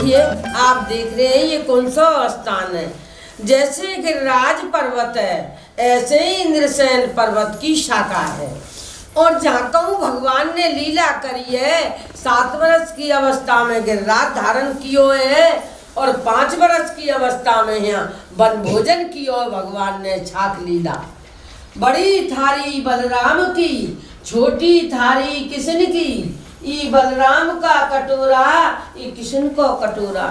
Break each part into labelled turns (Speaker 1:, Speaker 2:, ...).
Speaker 1: देखिए, आप देख रहे हैं ये कौन सा स्थान है। जैसे गिरिराज पर्वत है ऐसे ही इंद्रसेन पर्वत की शाखा है। और जहाँ कहूँ भगवान ने लीला करी है, 7 वर्ष की अवस्था में गिरिराज धारण कियो है और 5 वर्ष की अवस्था में यहाँ वन भोजन कियो है भगवान ने छाक लीला। बड़ी थारी बलराम की, छोटी थारी किशन की, ई बलराम का कटोरा, ई किशन को कटोरा।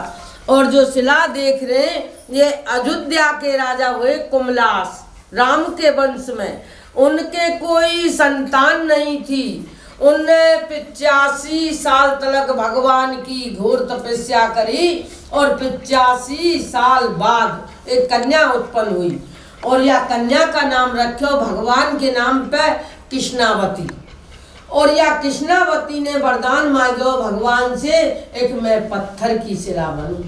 Speaker 1: और जो शिला देख रहे हैं ये अयोध्या के राजा हुए कुमलास, राम के वंश में। उनके कोई संतान नहीं थी। उनने 85 साल तक भगवान की घोर तपस्या करी और 85 साल बाद एक कन्या उत्पन्न हुई और यह कन्या का नाम रखो भगवान के नाम पे कृष्णावती। और यह कृष्णावती ने वरदान मांगो भगवान से, एक मैं पत्थर की शिला बनूं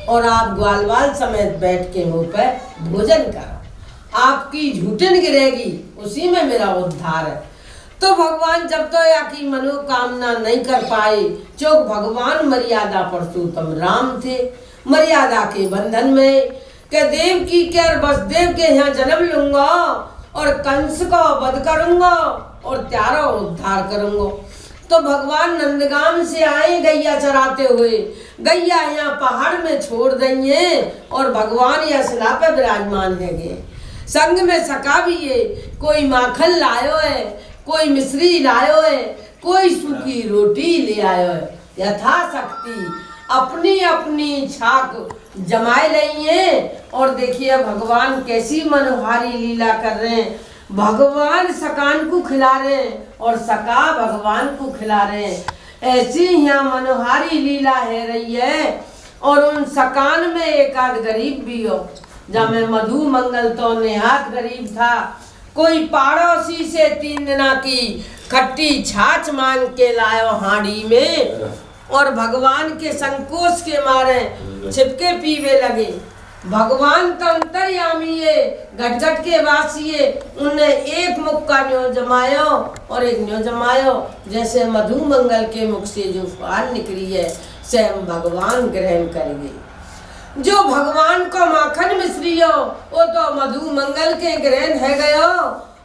Speaker 1: और आप ग्वालवाल समेत बैठ के मुँह पे भोजन करो, आपकी झूठन गिरेगी, उसी में मेरा उद्धार है। तो भगवान जब तो या की मनोकामना नहीं कर पाए, जो भगवान मर्यादा पुरुषोत्तम राम थे, मर्यादा के बंधन में के देव की के और वसुदेव के यहाँ जन्म लूंगा और कंस को वध करूंगा और त्यारा उद्धार करूंगा। तो भगवान नंदगाम से आए गैया चराते हुए, गैया यहाँ पहाड़ में छोड़ देंगे और भगवान यह शिला पे विराजमान है गे। संग में सका भी है, कोई माखन लायो है, कोई मिश्री लायो है, कोई सूखी रोटी ले आयो है। यथाशक्ति अपनी अपनी छाक जमाए रही है। और देखिए भगवान कैसी मनोहारी लीला कर रहे हैं। भगवान सकान को खिला रहे हैं और सका भगवान को खिला रहे हैं। ऐसी यहाँ मनोहारी लीला है रही है। और उन सकान में एक आध गरीब भी हो, जब मैं मधु मंगल तो नेहात गरीब था। कोई पड़ोसी से 3 दिना की खट्टी छाछ मांग के लायो हांडी में और भगवान के संकोच के मारे छिपके पीवे लगे। भगवान तो अंतर्यामी है, घट घट के वासी है। उनने एक मुख का न्यो जमायो और एक न्यो जमायो, जैसे मधु मंगल के मुख से जो फुहार निकली है स्वयं भगवान ग्रहण करेंगे। जो भगवान को माखन मिश्री हो वो तो मधु मंगल के ग्रहण है गयो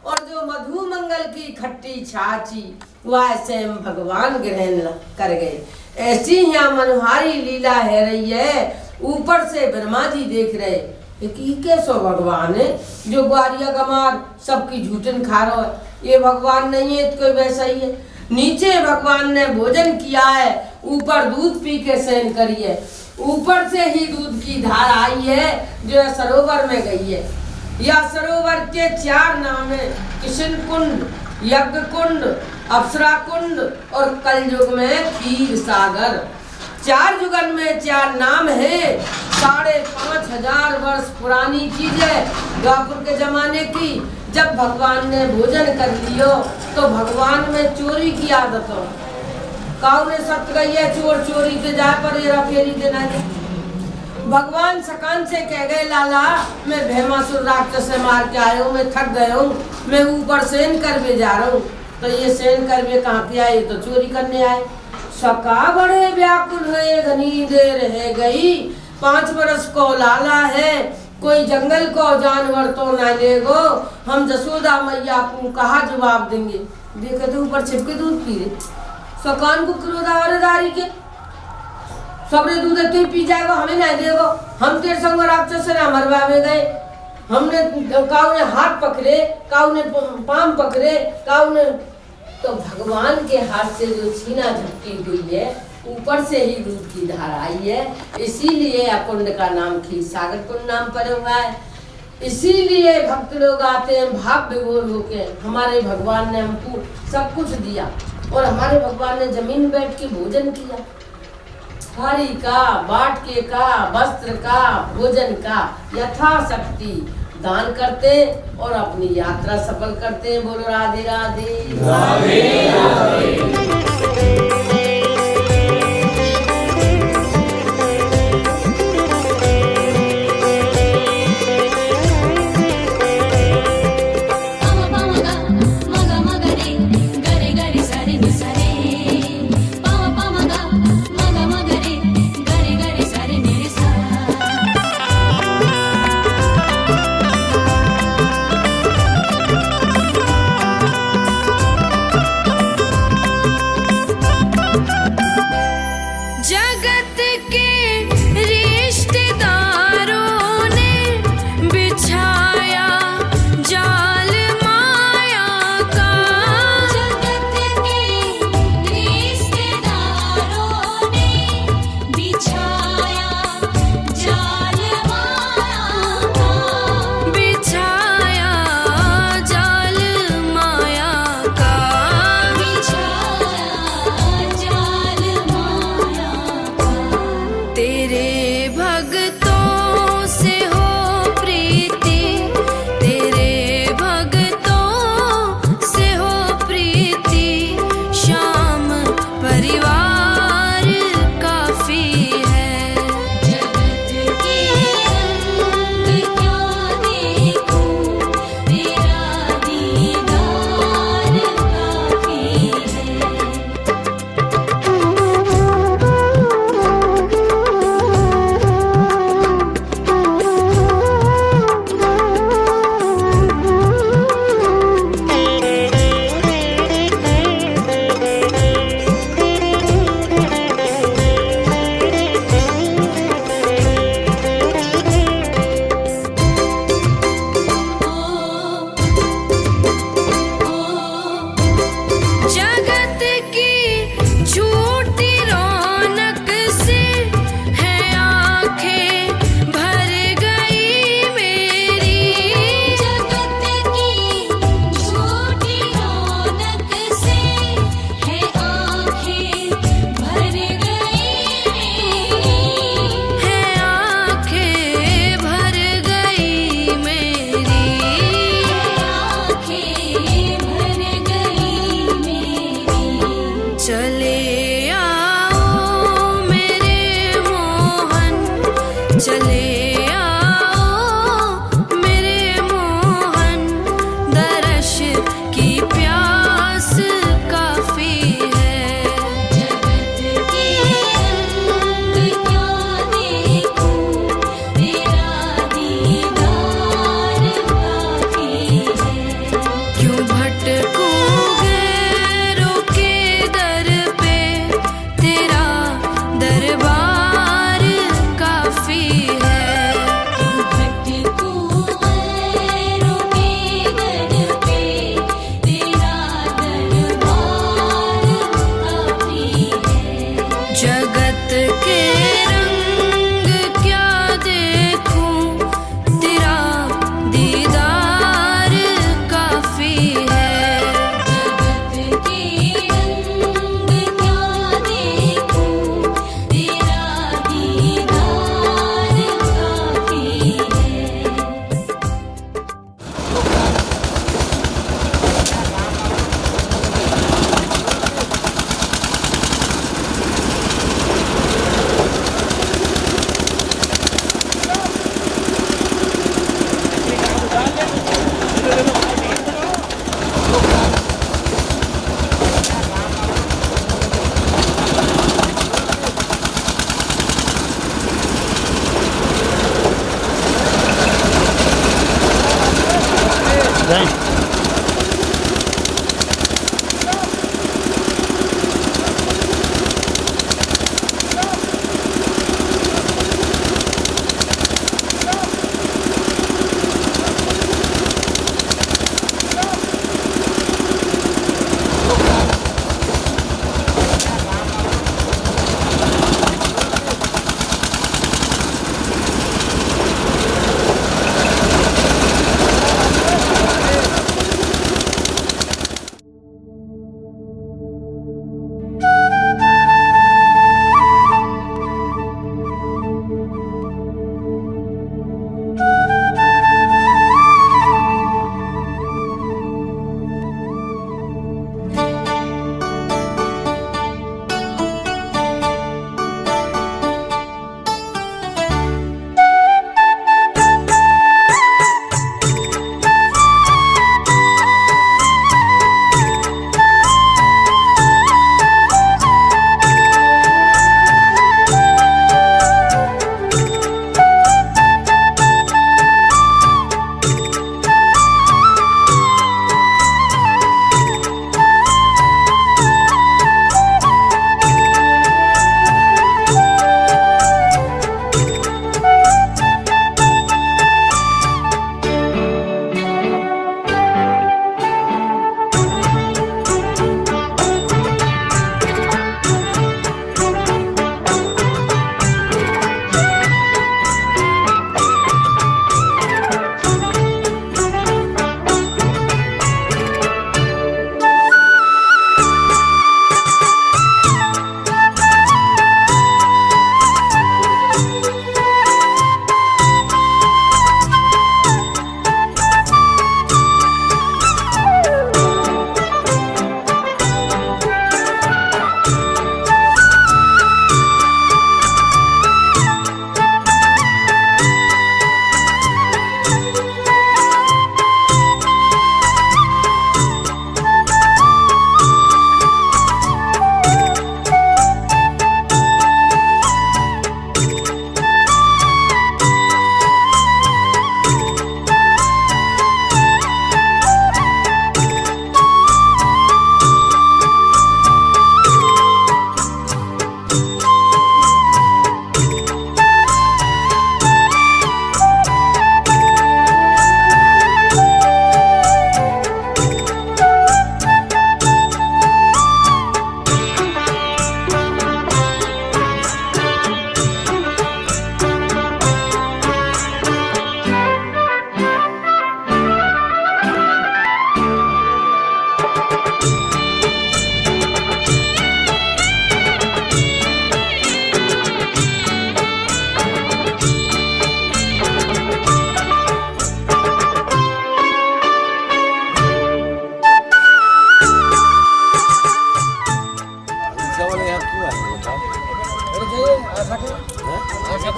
Speaker 1: और जो मधु मंगल की खट्टी छाछी वह स्वयं भगवान ग्रहण कर गए। ऐसी यहाँ मनोहारी लीला है रही है। ऊपर से ब्रह्मा जी देख रहे कि कैसो भगवान है जो ग्वारिया गमार सबकी झूठन खा रहा है। ये भगवान नहीं है तो कोई वैसा ही है। नीचे भगवान ने भोजन किया है, ऊपर दूध पी के शयन करी है। ऊपर से ही दूध की धार आई है जो सरोवर में गई है। यह सरोवर के 4 नाम है, किशन कुंड, यज्ञ कुंड, अप्सरा कुंड और कलयुग में क्षीर सागर। 4 जुगन में 4 नाम है। 5,500 वर्ष पुरानी चीज है द्वापर के जमाने की। जब भगवान ने भोजन कर लियो तो भगवान में चोरी की आदत हो। काऊ ने सत्य गई है चोर चोरी के जाए पर हेरा फेरी के ना। भगवान सकान से कह गए लाला मैं भैमासुर राक्षस से मार के आया हूँ, मैं थक गया हूँ, मैं ऊपर शयन कर भी जा रहा हूँ। तो ये शयन कर भी कहाँ के आए, तो चोरी करने आए। सका बड़े व्याकुल हुए, घनी देर है गई, 5 वर्ष को लाला है, कोई जंगल को जानवर तो ना लेगो, हम जसोदा मैया को कहा जवाब देंगे। देखे तो ऊपर छिपके दूध पी रहे। सकान को क्रोधारी के सबरे दूध तू पी जाएगा, हमें नहीं देगो, हम तेरे संग राक्षस से ना मरवावे गए। हमने काऊ ने हाथ पकड़े, काऊ ने पाम पकड़े, काऊ ने तो भगवान के हाथ से जो छीना झपटी हुई है ऊपर से ही दूध की धार आई है। इसीलिए कुंड का नाम क्षीर सागर कुंड नाम पड़ा हुआ है। इसीलिए भक्त लोग आते हैं भाव विभोर होके। हमारे भगवान ने हमको सब कुछ दिया और हमारे भगवान ने जमीन बैठ के भोजन किया। थारी का, बाटके का, वस्त्र का, भोजन का यथाशक्ति दान करते और अपनी यात्रा सफल करते। बोलो राधे राधे, राधे राधे।
Speaker 2: गरे गरे थैंक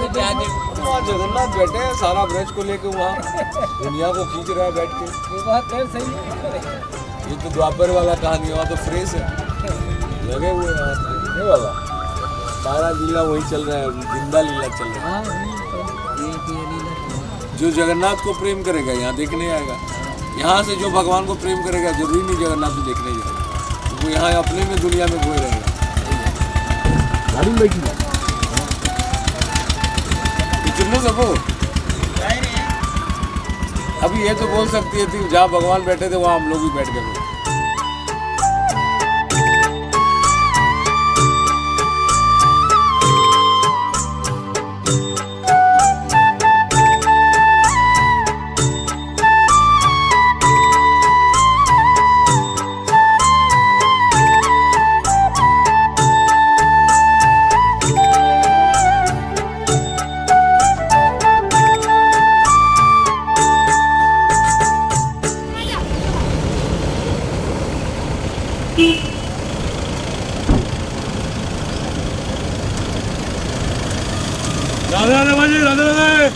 Speaker 3: वहाँ जगन्नाथ बैठे हैं सारा ब्रज को लेके वहाँ दुनिया को खींच रहा है बैठ के।
Speaker 4: ये बात है सही है।
Speaker 3: ये तो द्वापर वाला कहानी है, वहाँ तो फ्रेश है, लगे हुए हैं वहाँ ये बाबा सारा लीला वही चल रहा है, जिंदा लीला चल रहा है। जो जगन्नाथ को प्रेम करेगा यहाँ देखने आएगा, यहाँ से जो भगवान को प्रेम करेगा जरूरी नहीं जगन्नाथ को देखने जाएगा, वो यहाँ अपने में दुनिया में खोए रहेगा। गाड़ी में बैठी चुनने सबको अभी ये तो बोल सकती है थी जहाँ भगवान बैठे थे वहाँ हम लोग भी बैठ गए। राधे राधे भाजी, राधे राधे।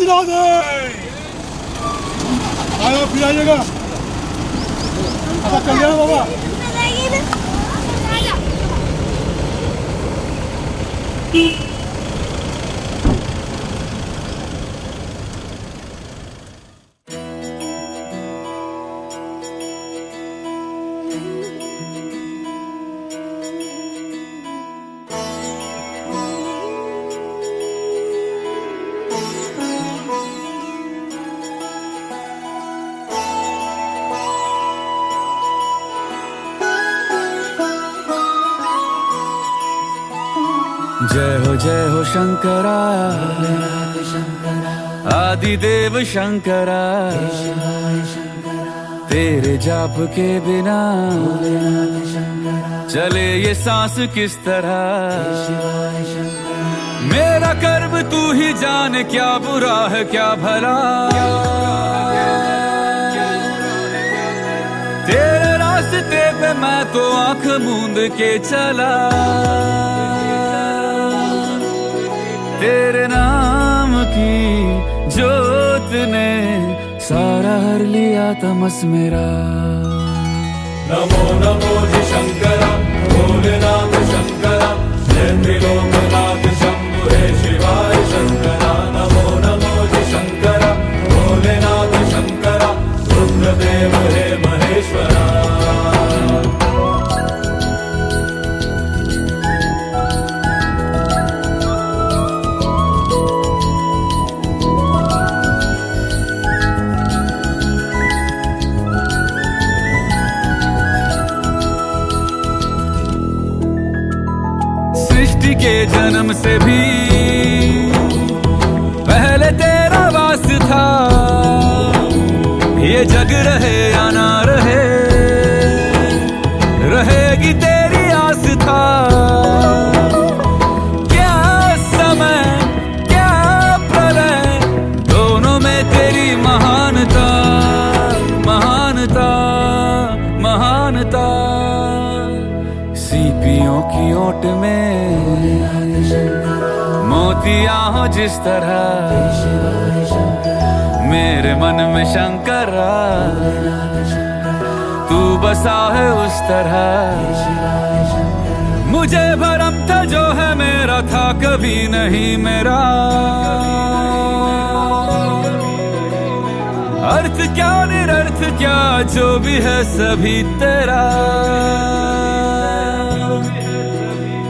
Speaker 3: राधे आया फिर आइएगा। अब चलिए बाबा।
Speaker 2: जय हो शंकरा आदिदेव शंकरा, तेरे जाप के बिना चले ये सांस किस तरह। मेरा कर्म तू ही जाने, क्या बुरा है क्या भला, तेरे रास्ते पे मैं तो आंख मूंद के चला। तेरे नाम की जोत ने सारा हर लिया तमस मेरा।
Speaker 3: नमो नमो जी शंकरा भोलेनाथ शंकरा, जय त्रिलोकनाथ शंभु हे शिवाय शंकरा। नमो नमो जी शंकरा भोलेनाथ शंकरा, रुद्रदेव हे महेश्वरा।
Speaker 2: सृष्टि के जन्म से भी पहले तेरा वास था, ये जग रहे या ना रहे, रहेगी तेरी आस्था। क्या समय क्या प्रलय, दोनों में तेरी महानता महानता महानता। सीपियों की ओट में मोतियां हो जिस तरह, मेरे मन में शंकरा तू बसा है उस तरह। मुझे भरम था जो है मेरा था कभी नहीं मेरा, अर्थ क्या निरर्थ क्या जो भी है सभी तेरा।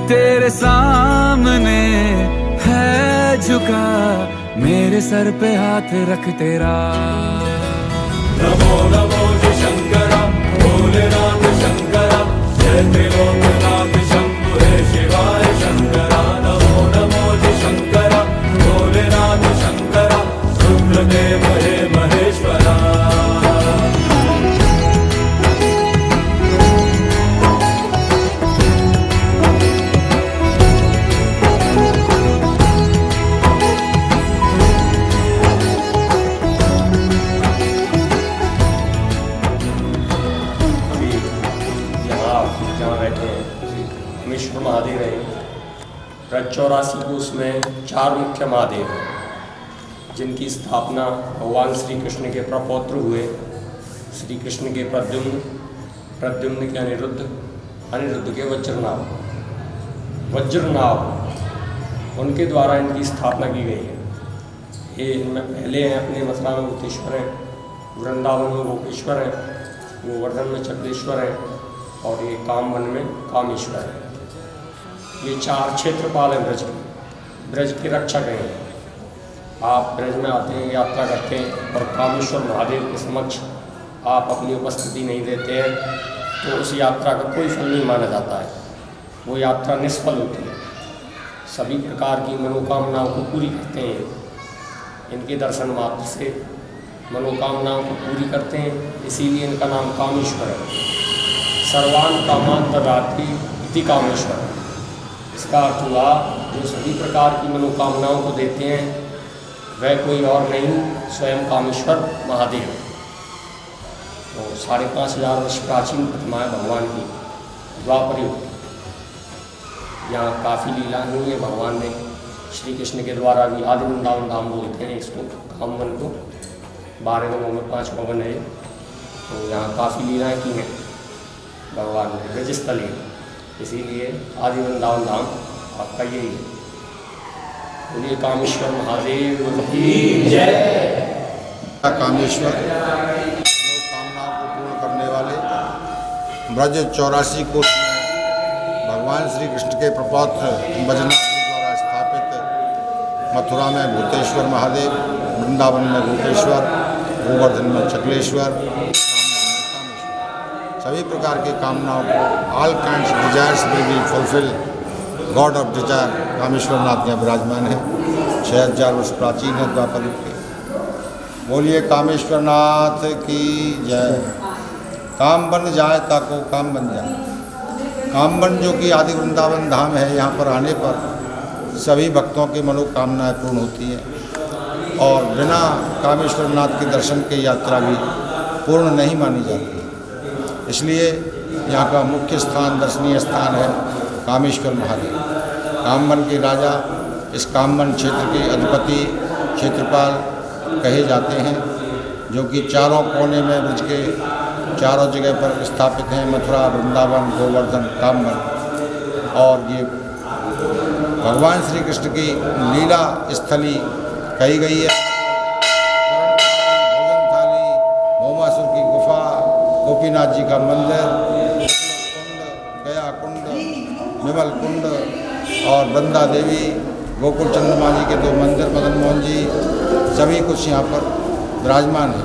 Speaker 2: तेरे सामने है झुका मेरे सर पे हाथ रख तेरा।
Speaker 3: नमो नमो जी शंकरा भोलेनाथ शंकरा, जय त्रिलोकनाथ शंभु हे शिवाय शंकरा। नमो नमो जी शंकरा भोलेनाथ शंकरा, रुद्रदेव हे महेश्वरा।
Speaker 5: विश्व महादेव है। ब्रज 84 कोष में 4 मुख्य महादेव हैं, जिनकी स्थापना भगवान श्री कृष्ण के प्रपौत्र हुए श्री कृष्ण के प्रद्युम्न, प्रद्युम्न के अनिरुद्ध, अनिरुद्ध के वज्रनाभ, वज्रनाभ उनके द्वारा इनकी स्थापना की गई है। ये इनमें पहले हैं अपने मथुरा में भूतेश्वर हैं, वृंदावन में गोपेश्वर हैं, गोवर्धन में चक्रेश्वर हैं और ये कामवन में कामेश्वर है। ये 4 क्षेत्रपाल हैं ब्रज के, ब्रज के रक्षक हैं। आप ब्रज में आते हैं, यात्रा करते हैं और कामेश्वर महादेव के समक्ष आप अपनी उपस्थिति नहीं देते हैं तो उस यात्रा का कोई फल नहीं माना जाता है, वो यात्रा निष्फल होती है। सभी प्रकार की मनोकामनाओं को पूरी करते हैं। इनके दर्शन मात्र से मनोकामनाओं को पूरी करते हैं, इसीलिए इनका नाम कामेश्वर है। सर्वान कामान ददाति इति कामेश्वर। इसका अर्थ हुआ जो सभी प्रकार की मनोकामनाओं को देते हैं वह कोई और नहीं स्वयं कामेश्वर महादेव। तो 5,500 वर्ष प्राचीन प्रतिमा है भगवान की, द्वापर युग। यहाँ काफ़ी लीला हुई है भगवान ने श्री कृष्ण के द्वारा भी। आदि वृंदावन धाम बोलते हैं इसको, कामवन को। 12 गणों में 5 भवन है। तो यहाँ काफ़ी लीलाएँ की हैं भगवान ने, ब्रजस्थल है, इसीलिए आदि वृंदावन धाम आपका यही है। बोलिए कामेश्वर महादेव की जय।
Speaker 6: कामेश्वर कामनाओं को पूर्ण करने वाले ब्रज 84 कोष में भगवान श्री कृष्ण के प्रपौत्र बजनाथ द्वारा स्थापित मथुरा में भूतेश्वर महादेव, वृंदावन में गोपेश्वर, गोवर्धन में चक्लेश्वर, सभी प्रकार की कामनाओं को all kinds desires will be fulfil God of desire Kameshwar Nath यहाँ विराजमान है। 6000 वर्ष प्राचीन है द्वापर युग के। बोलिए कामेश्वर नाथ की जय। काम बन जाए ताको काम बन जाए। कामबन जो कि आदि वृंदावन धाम है, यहाँ पर आने पर सभी भक्तों की मनोकामनाएं पूर्ण होती हैं और बिना कामेश्वर नाथ के दर्शन की यात्रा भी पूर्ण नहीं मानी जाती। इसलिए यहाँ का मुख्य स्थान, दर्शनीय स्थान है कामेश्वर महादेव। कामबन के राजा, इस कामबन क्षेत्र के अधिपति क्षेत्रपाल कहे जाते हैं, जो कि चारों कोने में ब्रज के चारों जगह पर स्थापित हैं। मथुरा, वृंदावन, गोवर्धन, कामबन। और ये भगवान श्री कृष्ण की लीला स्थली कही गई है। भोजन थाली, भौमासुर की गुफा, गोपीनाथ जी का मंदिर, कुंड, गया कुंड, विमल कुंड और वृंदा देवी, गोकुल चंद्रमा जी के 2 मंदिर, मदन मोहन जी, सभी कुछ यहाँ पर विराजमान है।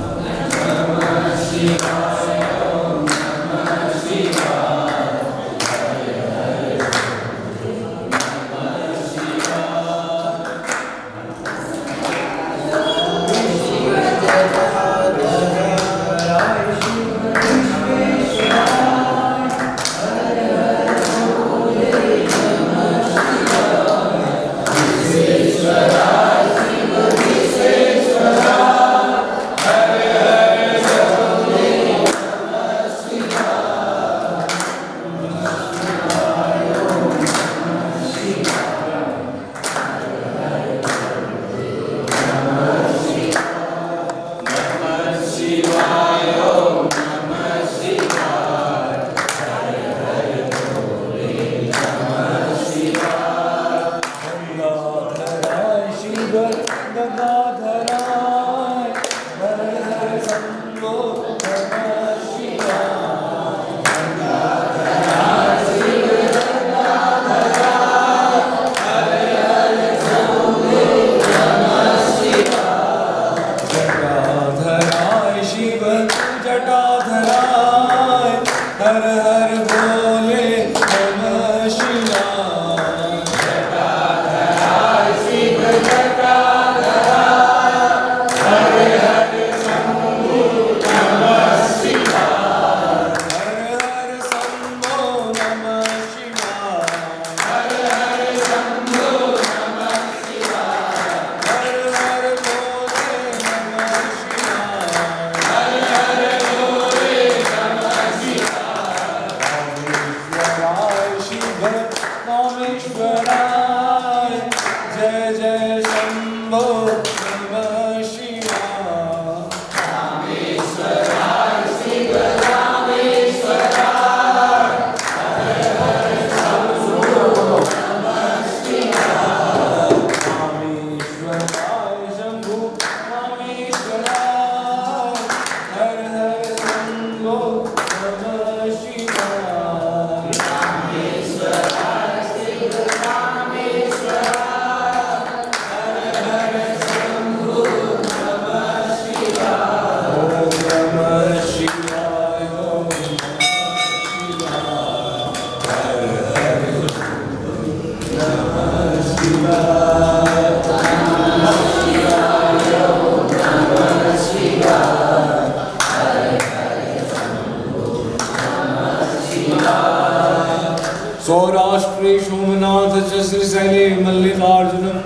Speaker 3: सौराष्ट्रे सोमनाथ च श्रीशैले मल्लिकार्जुनम्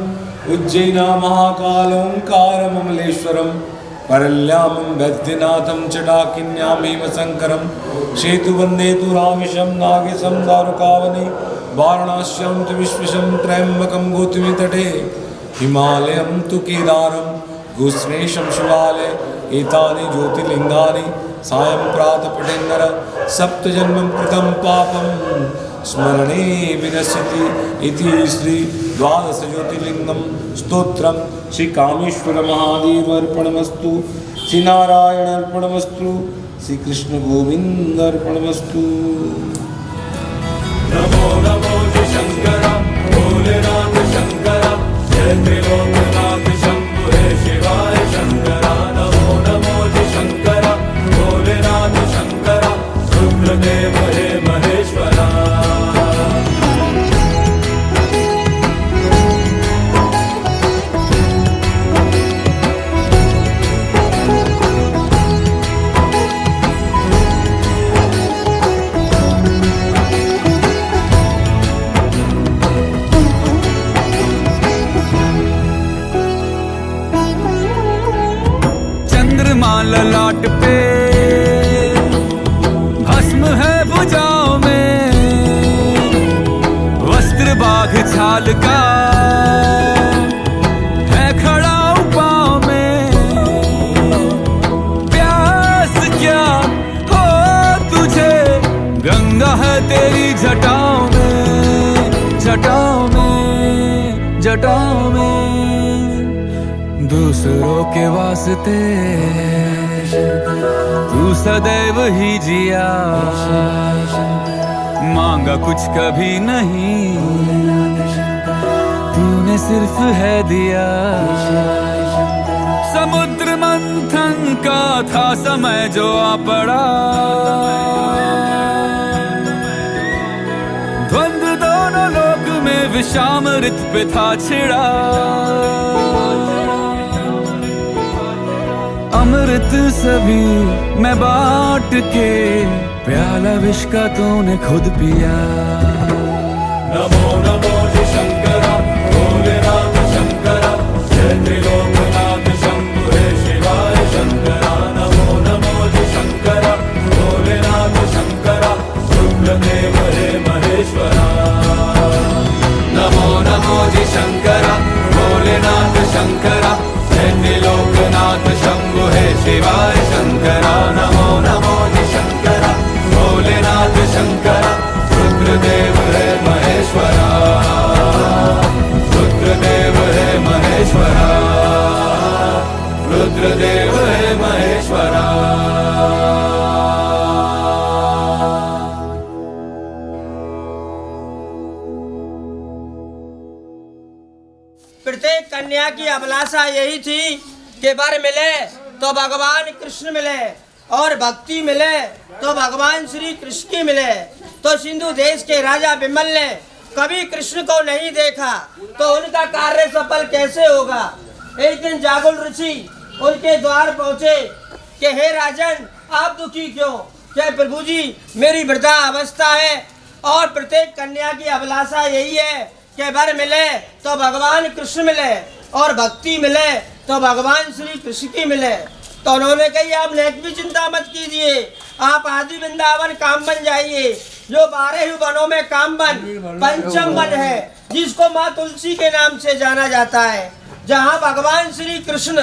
Speaker 3: उज्जैना महाकालोंकारममलेश्वरम् परल्यामं वैद्यनाथं च डाकिन्यां भीमशङ्करं सेतुवन्दे तु रामेशं नागेशं दारुकावने वाराणस्यां तु विश्वेशं त्र्यम्बकं गौतमीतटे हिमालयं तु केदारं घुस्मेशं शिवालय एतानि ज्योतिर्लिङ्गानि सायं प्रातः पठेन्नर सप्तजन्मं कृतं पापं स्मरणे विनश्यति इति श्री द्वादश ज्योतिर्लिंगम स्तोत्रम श्री कामेश्वर महादेव अर्पणमस्तु, श्री नारायण अर्पणमस्तु, श्री कृष्ण गोविंद अर्पणमस्तु।
Speaker 2: नमो नमो जय शंकर भोलेनाथ शंकर जय त्रिलोकनाथ शंभु हे शिवाय शंकर। नमो नमो जय शंकर भोलेनाथ शंकर रुद्रदेव हे महेश्वरा।
Speaker 3: ललाट पे, भस्म है भुजाओं में, वस्त्र बाघ छाल का है खड़ा पाँव में। प्यास क्या हो तुझे, गंगा है तेरी जटाओं में, जटाओं में, जटाओं में। दूसरों के वास्ते तू सदैव ही जिया, मांगा कुछ कभी नहीं, तूने सिर्फ है दिया। समुद्र मंथन का था समय जो आ पड़ा, द्वंद्व दोनों लोक में विषामृत पे था छिड़ा। अमृत सभी मैं बांट के, प्याला विष का तूने खुद पिया।
Speaker 2: नमो नमो जी शंकरा, भोलेनाथ शंकरा, जय त्रिलोकनाथ शंभु हे शिवाय शंकरा। नमो नमो जी शंकरा, भोलेनाथ शंकरा, रुद्रदेव हे महेश्वरा। नमो नमो जी शंकरा, भोलेनाथ शंकरा, जय त्रिलोकनाथ शंभु हे शिवाय शंकरा। नमो नमो जी शंकरा, भोलेनाथ शंकरा, रुद्रदेव हे महेश्वरा, रुद्रदेव हे महेश्वरा, रुद्रदेव हे महेश्वरा।
Speaker 1: प्रत्येक कन्या की अभिलाषा यही थी कि वर मिले तो भगवान कृष्ण मिले, और भक्ति मिले तो भगवान श्री कृष्ण की मिले। तो सिंधु देश के राजा विमल ने कभी कृष्ण को नहीं देखा, तो उनका कार्य सफल कैसे होगा। एक दिन जागुल ऋषि उनके द्वार पहुंचे कि हे राजन, आप दुखी क्यों? क्या प्रभु जी, मेरी वृद्धा अवस्था है और प्रत्येक कन्या की अभिलाषा यही है कि वर मिले तो भगवान कृष्ण मिले, और भक्ति मिले तो भगवान श्री कृष्ण की मिले। तो उन्होंने कही, आप नेक भी चिंता मत कीजिए, आप आदि वृंदावन काम बन जाइए, जो 12 वनों में काम बन पंचम वन है, जिसको माँ तुलसी के नाम से जाना जाता है, जहाँ भगवान श्री कृष्ण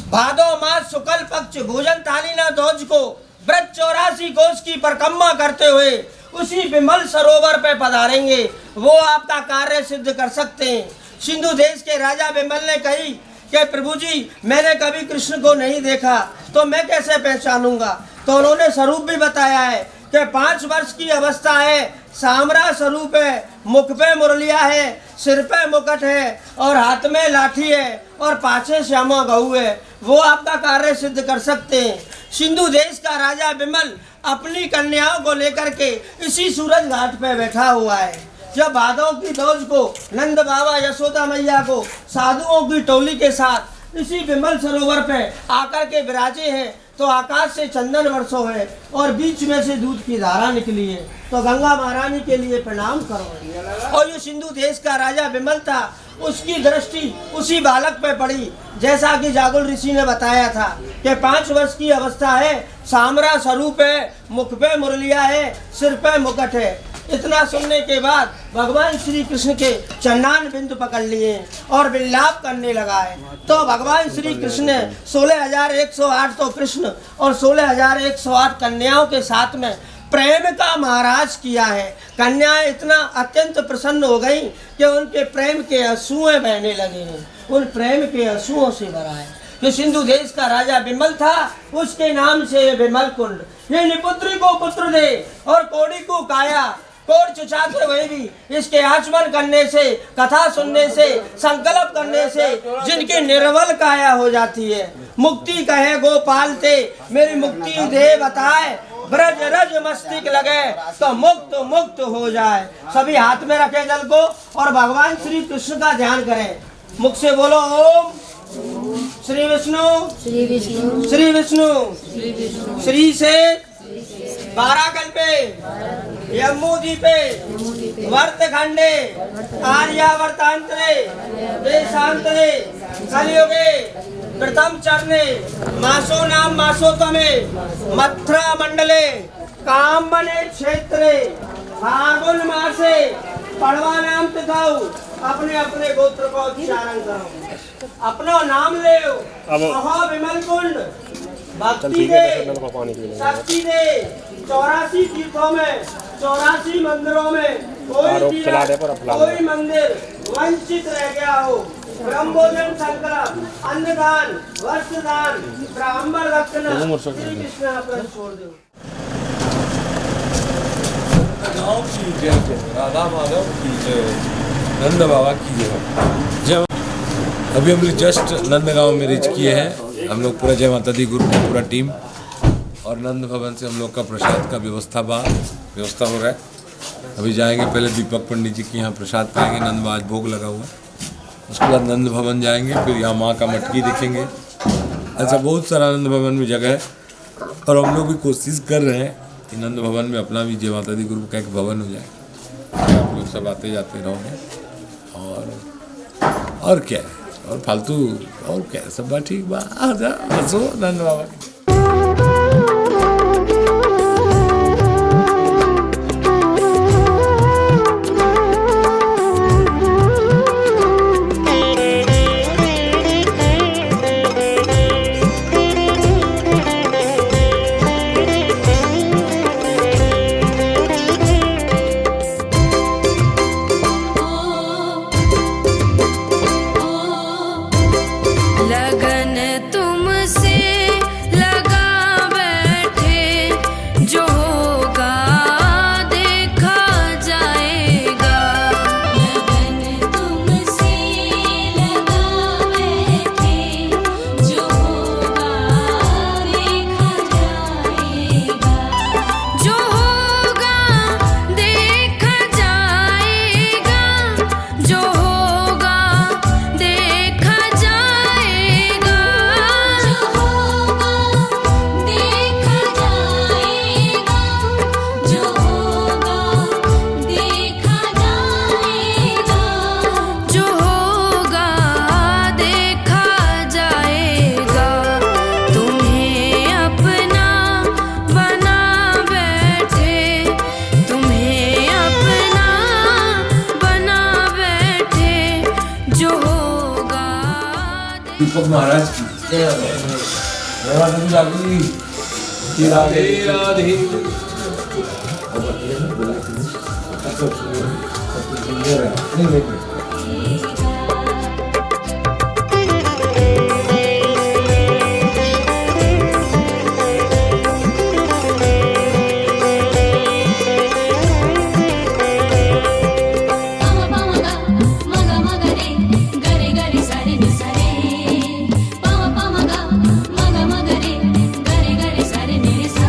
Speaker 1: भादो मास शुक्ल पक्ष भोजन थालीना ध्वज को व्रत 84 कोस की परिक्रमा करते हुए उसी विमल सरोवर पे पधारेंगे, वो आपका कार्य सिद्ध कर सकते हैं। सिंधु देश के राजा विमल ने कही कि प्रभु जी, मैंने कभी कृष्ण को नहीं देखा, तो मैं कैसे पहचानूंगा। तो उन्होंने स्वरूप भी बताया है कि 5 वर्ष की अवस्था है, सामरा स्वरूप है, मुख पे मुरलिया है, सिर पे मुकुट है, और हाथ में लाठी है, और पाछे श्यामा गऊ है, वो आपका कार्य सिद्ध कर सकते हैं। सिंधु देश का राजा विमल अपनी कन्याओं को लेकर के इसी सूरज घाट पे बैठा हुआ है। जब भादों की दोज को नंद बाबा यशोदा मैया को साधुओं की टोली के साथ इसी विमल सरोवर पे आकर के विराजे हैं, तो आकाश से चंदन वर्षो है और बीच में से दूध की धारा निकली है। तो गंगा महारानी के लिए प्रणाम करो। और जो सिंधु देश का राजा विमल था, उसकी दृष्टि उसी बालक पे पड़ी, जैसा कि जागुल ऋषि ने बताया था कि 5 वर्ष की अवस्था है, सामरा स्वरूप है, मुख पे मुरलिया है, सिर पे मुकुट है। इतना सुनने के बाद भगवान श्री कृष्ण के चन्नान बिंदु पकड़ लिए और विलाप करने लगा है। तो भगवान श्री कृष्ण ने 16,108 तो कृष्ण और 16,108 कन्याओं के साथ में प्रेम का महाराज किया है। कन्याएं इतना अत्यंत प्रसन्न हो गई कि उनके प्रेम के आंसुएं बहने लगे हैं, उन प्रेम के आंसुओं से भरा है। जो सिंधु देश का राजा विमल था, उसके नाम से विमल कुंड। ये निपुत्री को पुत्र दे और कोड़ी को काया, कोड़ चुचाते हुए भी इसके आचमन करने से, कथा सुनने से, संकल्प करने से जिनकी निर्मल काया हो जाती है। मुक्ति कहे गोपाल ते, मेरी मुक्ति दे बताए, ब्रज रज मस्तिक लगे तो मुक्त मुक्त हो जाए। सभी हाथ में रखे जल को और भगवान श्री कृष्ण का ध्यान करें। मुख से बोलो ओम श्री विष्णु श्री विष्णु श्री विष्णु श्री से 12 कल्पे यमुदी पे वर्त खंडे आर्यावर्तांतरे देशांतरे कलयुगे
Speaker 7: प्रथम चरणे मासो नाम मासो तमे मथुरा मंडले कामने क्षेत्रे फागुन मासे पड़वा नाम तिथाऊ अपने अपने गोत्र को उच्चारण करो, अपना नाम ले महा विमल कुंड भक्ति दे शक्ति दे। 84 तीर्थों में 84 मंदिरों में कोई मंदिर वंचित रह गया हो। ब्रह्मोजन संकल्प, अन्नदान, वस्त्रदान, ब्राह्मण दक्षिणा श्री कृष्ण पर छोड़ दो।
Speaker 3: गाँव की जय, राधा माधव की जय, नंद बाबा की जय। जय। अभी हम लोग जस्ट नंदगांव में रीच किए हैं। हम लोग पूरा जय माता दी ग्रुप में पूरा टीम, और नंद भवन से हम लोग का प्रसाद का व्यवस्था हो रहा है। अभी जाएंगे, पहले दीपक पंडित जी के यहाँ प्रसाद पाएंगे, नंद आज भोग लगा हुआ है। उसके बाद नंद भवन जाएंगे, फिर यहाँ माँ का मटकी देखेंगे। ऐसा बहुत सारा नंद भवन में जगह है, और हम लोग भी कोशिश कर रहे हैं कि नंद भवन में अपना भी जय माता दी ग्रुप का एक भवन हो जाए। आप लोग सब आते जाते रहोगे, और क्या है, और फालतू और क्या, सब बात ठीक बा, आजा हंसो नंद बाबा की।
Speaker 8: लगन तुमसे लगा बैठे, जो होगा देखा जाएगा। लगन तुमसे लगा बैठे, जो होगा देखा जाएगा। जो होगा देखा जाएगा, जो होगा देखा जाएगा। जो होगा देखा जाएगा, जो होगा देखा जाएगा। जो होगा देखा जाएगा। तुम्हें अपना बना बैठे, तुम्हें अपना बना बैठे, जो होगा।
Speaker 3: दीपक महाराज की जय। राधे राधे।
Speaker 8: मगा मगा रे गरे गरे सारे नि सारे। मगा मगा रे गरे गरे सारे नि सा।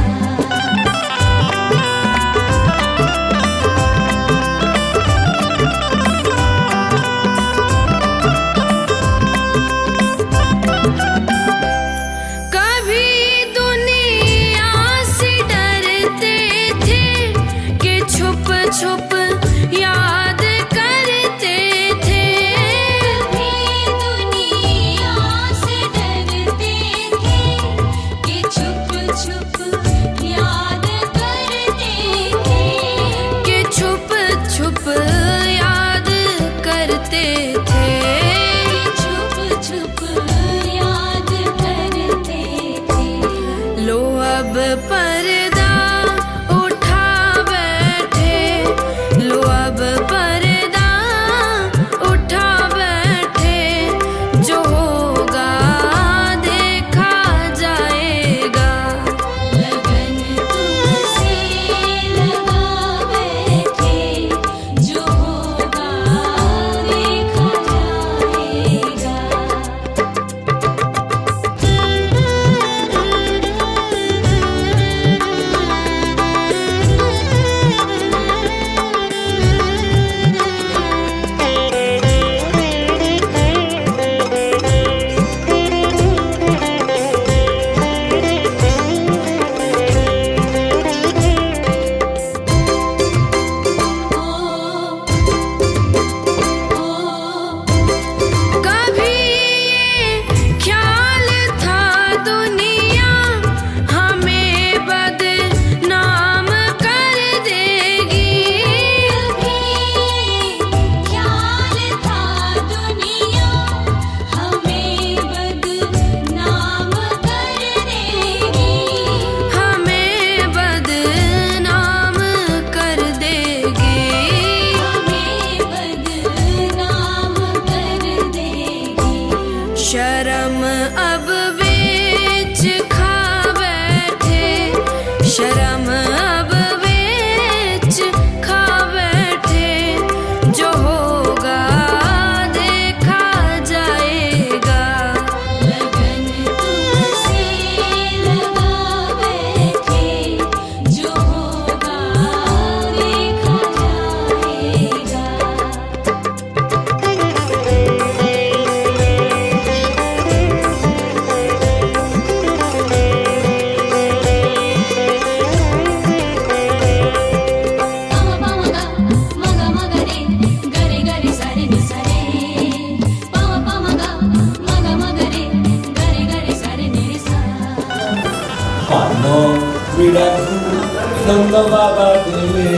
Speaker 3: नंद बाबा देले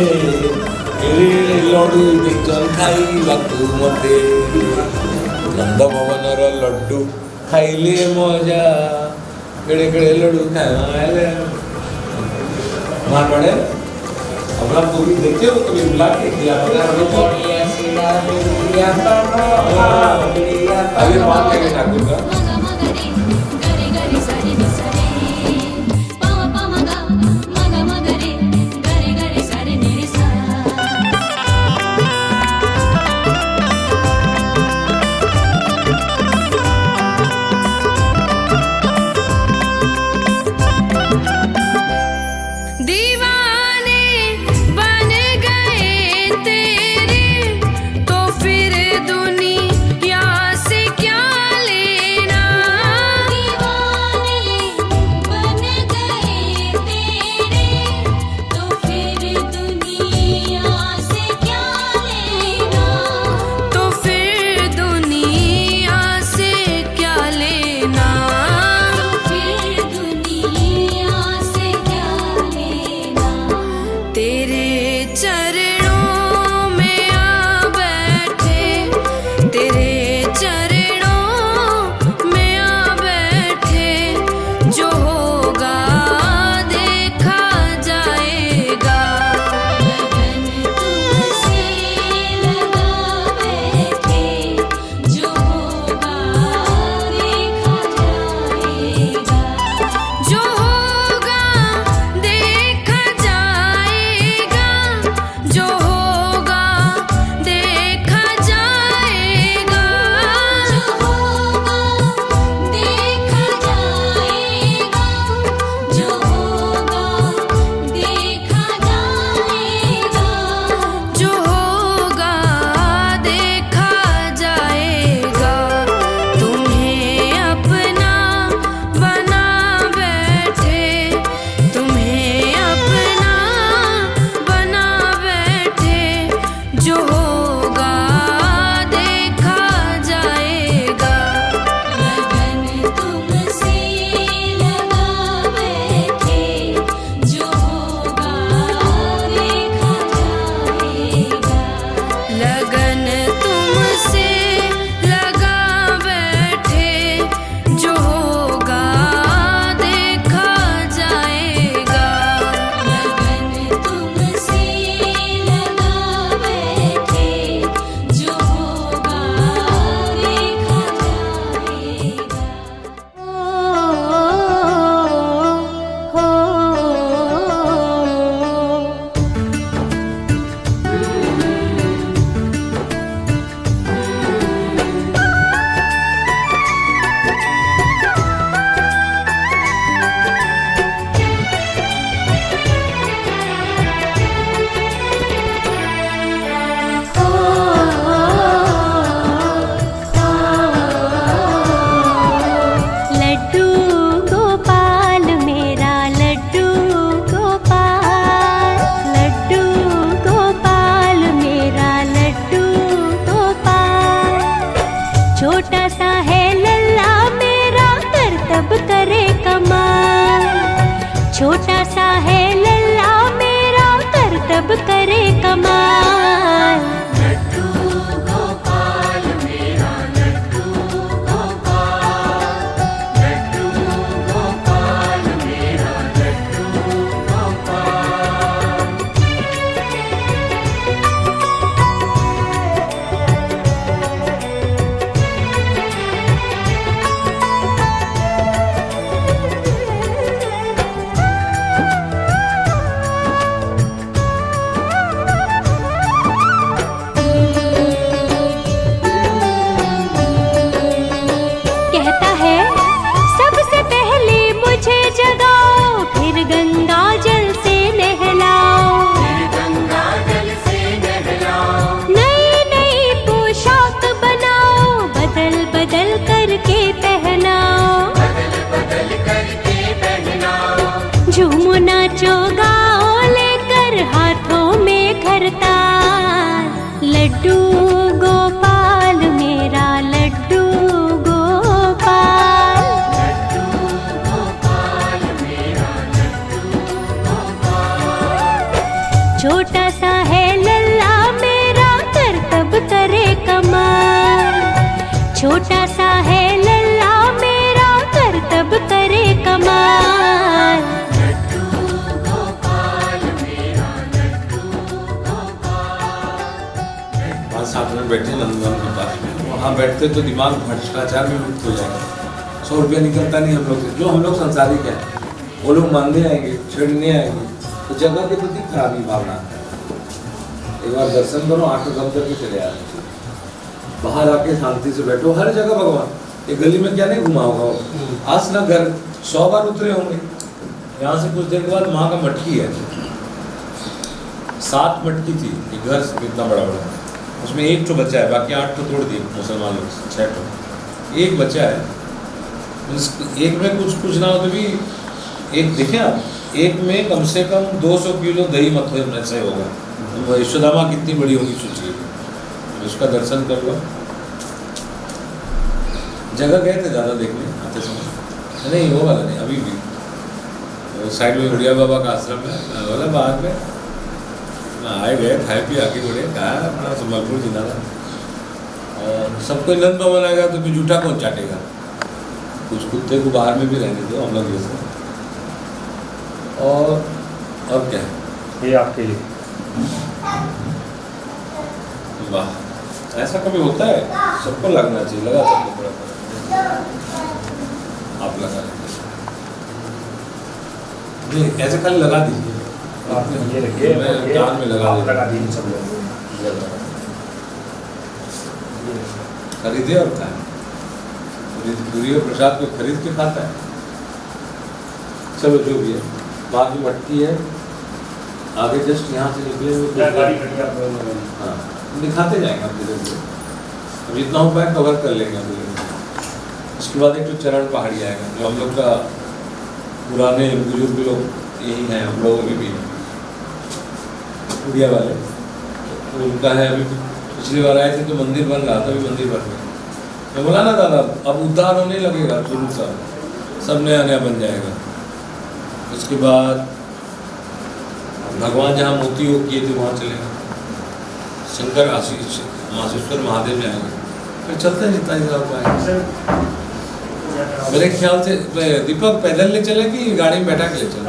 Speaker 3: केळे लडू देखन खाइबाकू मते नंद भवनर लड्डू खाइले मजा केड़े केड़े लड्डू खाइले मानवड़े अपना पूरी देखे हो कभी बुला के किया अभी बात करें ठाकुर का
Speaker 9: छोटा सा है लल्ला मेरा करतब करे कमाल।
Speaker 8: लड्डू गोपाल मेरा लड्डू गोपाल, लड्डू गोपाल मेरा लड्डू गोपाल।
Speaker 9: कहता है सबसे पहले मुझे जगाओ, फिर गंगा जल से नहलाओ,
Speaker 8: गंगा जल से नहलाओ,
Speaker 9: नई नई पोशाक बनाओ, बदल बदल करके पहनाओ,
Speaker 8: बदल बदल करके पहनाओ।
Speaker 9: झूमो नाचो गाओ लेकर हाथों में खरताल। लड्डू गोपाल मेरा लड्डू गोपाल।
Speaker 8: लड्डू गोपाल मेरा लड्डू गोपाल।
Speaker 9: छोटा सा है लल्ला मेरा, करतब करे कमाल।
Speaker 3: 5-7 मिनट बैठे नंदन के पास में, वहाँ बैठते तो दिमाग भ्रष्टाचार में मुक्त हो जाएगा। 100 रुपया निकलता नहीं हम लोग से, जो हम लोग संसारिक हैं वो लोग मानने आएंगे, छेड़ने आएंगे, तो जगह के प्रति खराबी भावना है। एक बार दर्शन करो, आंखें बंद करके चले आए, बाहर आके शांति से बैठो। हर जगह भगवान, ये गली में क्या नहीं घुमा होगा, आज ना घर 100 बार उतरे होंगे। यहाँ से कुछ देर के बाद माँ का मटकी है, 7 मटकी थी, एक घर इतना बड़ा बड़ा, उसमें 1 तो बच्चा है, बाकी 8 तो तोड़ दिए मुसलमान लोग, 6 तो, 1 बच्चा है। एक में कुछ ना हो तो भी एक देखें आप, एक में कम से कम 200 किलो दही मथुरा से होगा। यशोदा कितनी बड़ी होगी सोचिए, उसका दर्शन कर लो। जगह गए थे ज़्यादा देखने आते समय, नहीं वो वाला नहीं, अभी भी साइड में उड़िया बाबा का आश्रम है वाला, बाद में आए गए, खाए पी आगे बढ़े, कहा अपना संबलपुर जिला और सबको नंद भवन आएगा तो फिर जूठा कौन चाटेगा, कुछ कुत्ते को बाहर में भी रहने दो हम लोग जैसे। और क्या है
Speaker 5: ये आपके लिए,
Speaker 3: वाह, ऐसा कभी होता है? सबको लगना चाहिए, लगा सबको थोड़ा, आप लगा नहीं, ऐसे खाली लगा दीजिए,
Speaker 5: आपने ये रखिए,
Speaker 3: मैं कान में लगा
Speaker 5: दीजिए सब लोग,
Speaker 3: खरीदे और खाए। दूरी प्रसाद को खरीद के खाता है। चलो जो भी है, बात की मटकी है, आगे जस्ट यहाँ से निकले हुए हाँ दिखाते जाएंगे हम धीरे धीरे, अब जितना हो पाए कवर कर लेंगे हम धीरे। उसके बाद एक तो चरण पहाड़ी आएगा, जो हम लोग का पुराने बुजुर्ग लोग यही हैं, हम लोगों के भी उड़िया वाले, तो उनका है। अभी पिछली बार आए थे तो मंदिर बन रहा था, अभी मंदिर बन गया। मैं बोला ना दादा, अब उद्धार होने लगेगा, शुरू सा सब नया नया बन जाएगा। उसके बाद भगवान जहाँ मोती योग किए थे वहाँ चलेगा, शंकर आशीष मासेश्वर महादेव जाएंगे, फिर चलते हैं जितना हिसाब पाएंगे। मेरे ख्याल से दीपक पैदल ले चले कि गाड़ी में बैठा के ले चले?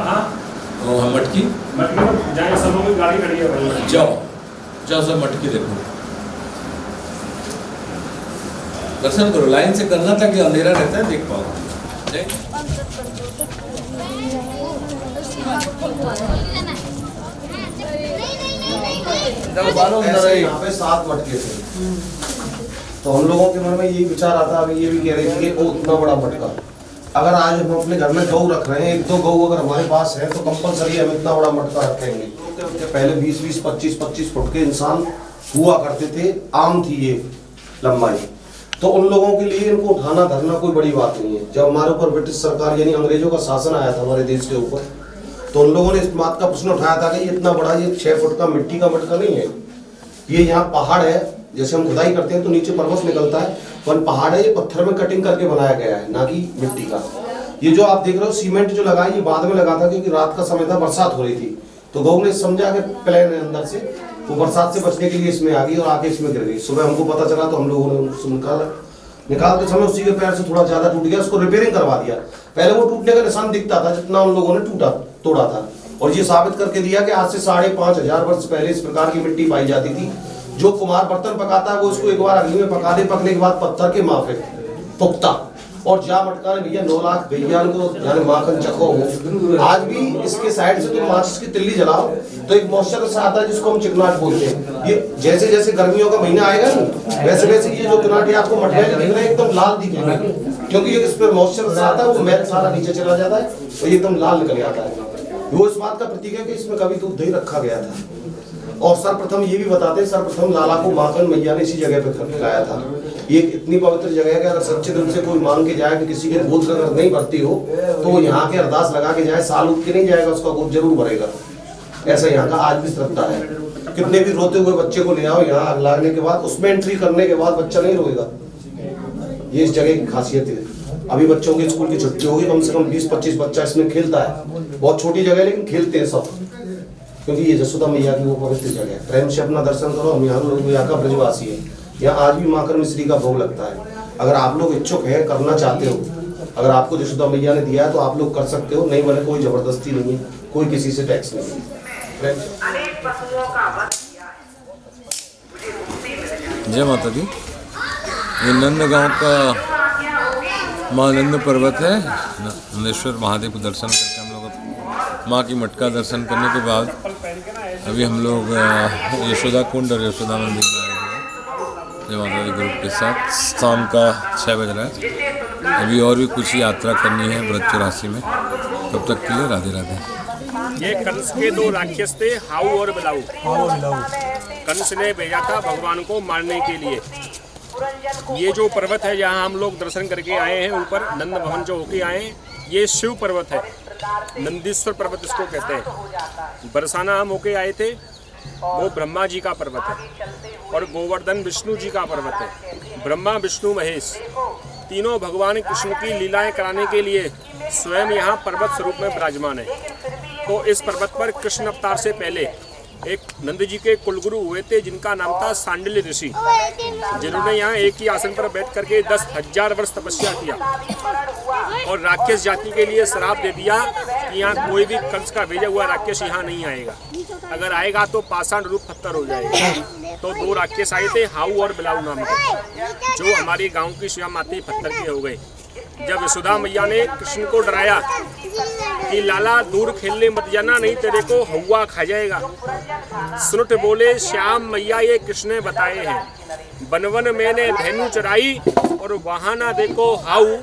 Speaker 3: वो हम मटकी
Speaker 5: जाए, सब लोग गाड़ी खड़ी है,
Speaker 3: जाओ जाओ सब मटकी देखो, दर्शन करो। लाइन से करना था कि अंधेरा रहता है, देख पाओ।
Speaker 10: यहाँ पे 7 मटके थे, तो हम लोगों के मन में यही विचार आता, अभी ये भी कह रहे थे कि वो उतना बड़ा मटका, अगर आज हम अपने घर में गऊ रख रहे हैं, 1-2 गऊ अगर हमारे पास है तो कंपलसरी हम इतना बड़ा मटका रखेंगे। पहले 20-20, 25-25 फुट के इंसान हुआ करते थे, आम थी ये लंबाई, तो उन लोगों के लिए इनको उठाना धरना कोई बड़ी बात नहीं है। जब हमारे ऊपर ब्रिटिश सरकार यानी अंग्रेजों का शासन आया था हमारे देश के ऊपर, तो उन लोगों ने इस बात का प्रश्न उठाया था कि इतना बड़ा ये 6 फुट का मिट्टी का मटका नहीं है, ये यहाँ पहाड़ है, जैसे हम खुदाई करते हैं तो नीचे पर्वत निकलता है, वन पहाड़ है, ये पत्थर में कटिंग करके बनाया गया है, ना कि मिट्टी का। ये जो आप देख रहे हो सीमेंट जो लगा है, ये बाद में लगा था क्योंकि रात का समय था, बरसात हो रही थी, तो गौ ने समझा कि प्लेन है अंदर से, वो बरसात से बचने के लिए इसमें आ गई और आके इसमें गिर गई। सुबह हमको पता चला तो हम लोगों ने उसको निकालते समय उसी के पैर से थोड़ा ज्यादा टूट गया, उसको रिपेयरिंग करवा दिया। पहले वो टूटने का निशान दिखता था जितना उन लोगों ने तोड़ा था, और ये साबित करके दिया कि आज से 5,500 वर्ष पहले इस प्रकार की मिट्टी पाई जाती थी। जो कुमार बर्तन पकाता है वो इसको एक बार अग्नि में पका दे, पकने के बाद पत्थर के माफे पुख्ता, और जा मटका ने भैया 9 लाख भैया को जाने माखन चखो हो। आज भी इसके साइड से तुम माचिस की तिल्ली जलाओ तो एक मॉइस्चर सा आता है जिसको हम चिकनाट बोलते हैं। ये जैसे जैसे गर्मियों का महीना आएगा ना, वैसे वैसे ये जो चिकनाट आपको मटका दिख रहा है एकदम लाल दिखेगा, क्योंकि ये इस पर मॉइस्चर सा आता है, वो मैल सारा नीचे चला जाता है और ये एकदम लाल निकल आता है। वो इस बात का प्रतीक है कि इसमें कभी दूध दही रखा गया था। और सर्वप्रथम ये भी बताते हैं, सर्वप्रथम लाला को माखन मैया ने इसी जगह पे खिलाया था। ये इतनी पवित्र जगह है कि अगर सच्चे दिल से कोई मांग के जाए कि किसी के गोद अगर नहीं भरती हो तो वो यहाँ के अरदास लगा के जाए, साल उठ के नहीं जाएगा, उसका गोद जरूर भरेगा। ऐसा यहाँ का आज भी श्रद्धा है। कितने भी रोते हुए बच्चे को ले आओ, यहाँ आग लागने के बाद उसमें एंट्री करने के बाद बच्चा नहीं रोएगा। ये इस जगह की खासियत है। अभी बच्चों की स्कूल की छुट्टी होगी, कम से कम 20-25 बच्चा इसमें खेलता है। बहुत छोटी जगह है लेकिन खेलते हैं सब, क्योंकि ये जसोदा मैया की वो पवित्र जगह है। प्रेम से अपना दर्शन करो। हम यहाँ लोग यहाँ का ब्रजवासी है, यहाँ आज भी माखन मिश्री का भोग लगता है। अगर आप लोग इच्छुक हैं, करना चाहते हो, अगर आपको यशोदा मैया ने दिया है तो आप लोग कर सकते हो, नहीं बने कोई जबरदस्ती नहीं है, कोई किसी से टैक्स नहीं है।
Speaker 3: जय माता दी। ये नंद गांव का महानंद पर्वत है। नंदेश्वर महादेव को दर्शन करके हम लोग माँ की मटका दर्शन करने के बाद अभी हम लोग यशोदा कुंड और यशोदा मंदिर में आए हुए हैं जय माता दी ग्रुप के साथ। शाम का 6 बज रहा है। अभी और भी कुछ यात्रा करनी है व्रत 84 में। तब तक के लिए राधे राधे।
Speaker 5: ये कंस के 2 राक्षस थे, हाउ और बिलाऊ। कंस ने भेजा था भगवान को मारने के लिए। ये जो पर्वत है जहाँ हम लोग दर्शन करके आए हैं, ऊपर नंद भवन जो होके आए हैं, ये शिव पर्वत है, नंदीश्वर पर्वत इसको कहते हैं। बरसाना हम होके आए थे, वो ब्रह्मा जी का पर्वत है, और गोवर्धन विष्णु जी का पर्वत है। ब्रह्मा विष्णु महेश तीनों भगवान कृष्ण की लीलाएं कराने के लिए स्वयं यहाँ पर्वत स्वरूप में विराजमान है। तो इस पर्वत पर कृष्ण अवतार से पहले एक नंद जी के कुलगुरु हुए थे जिनका नाम था सांडिल्य ऋषि, जिन्होंने यहाँ एक ही आसन पर बैठ करके 10,000 वर्ष तपस्या किया और राक्षस जाति के लिए श्राप दे दिया कि यहाँ कोई भी कंस का भेजा हुआ राक्षस यहाँ नहीं आएगा, अगर आएगा तो पाषाण रूप पत्थर हो जाएगा। तो 2 राक्षस आए थे, हाउ और बिलाऊ नाम के, जो हमारे गाँव की शिवा माता पत्थर के हो गए। जब यशोदा मैया ने कृष्ण को डराया कि लाला दूर खेलने मत जाना, नहीं तेरे को हवा खा जाएगा, सुनट बोले श्याम मैया ये कृष्ण ने बताए हैं, बनवन मैंने धेनु चराई और वहाँ ना देखो हाउ,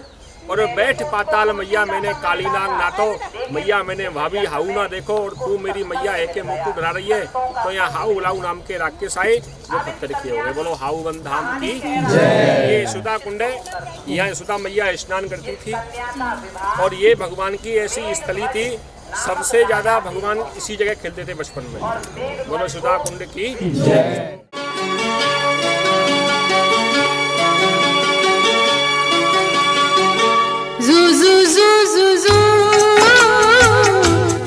Speaker 5: और बैठ पाताल मैया मैंने काली नाग नाथो, मैया मैंने भाभी हाउ ना देखो, और तू मेरी मैया है के मुख को डरा रही है। तो यहाँ हाउ बिलाऊ नाम के राक्षस आए जो पत्थर के हो गए। बोलो हाउ वन धाम की जय। ये यशोदा कुंड है, यहाँ यशोदा मैया स्नान करती थी, और ये भगवान की ऐसी स्थली थी, सबसे ज्यादा भगवान इसी जगह खेलते थे बचपन में। बोलो यशोदा कुंड की जय।
Speaker 9: Zoo zoo zoo zoo zoo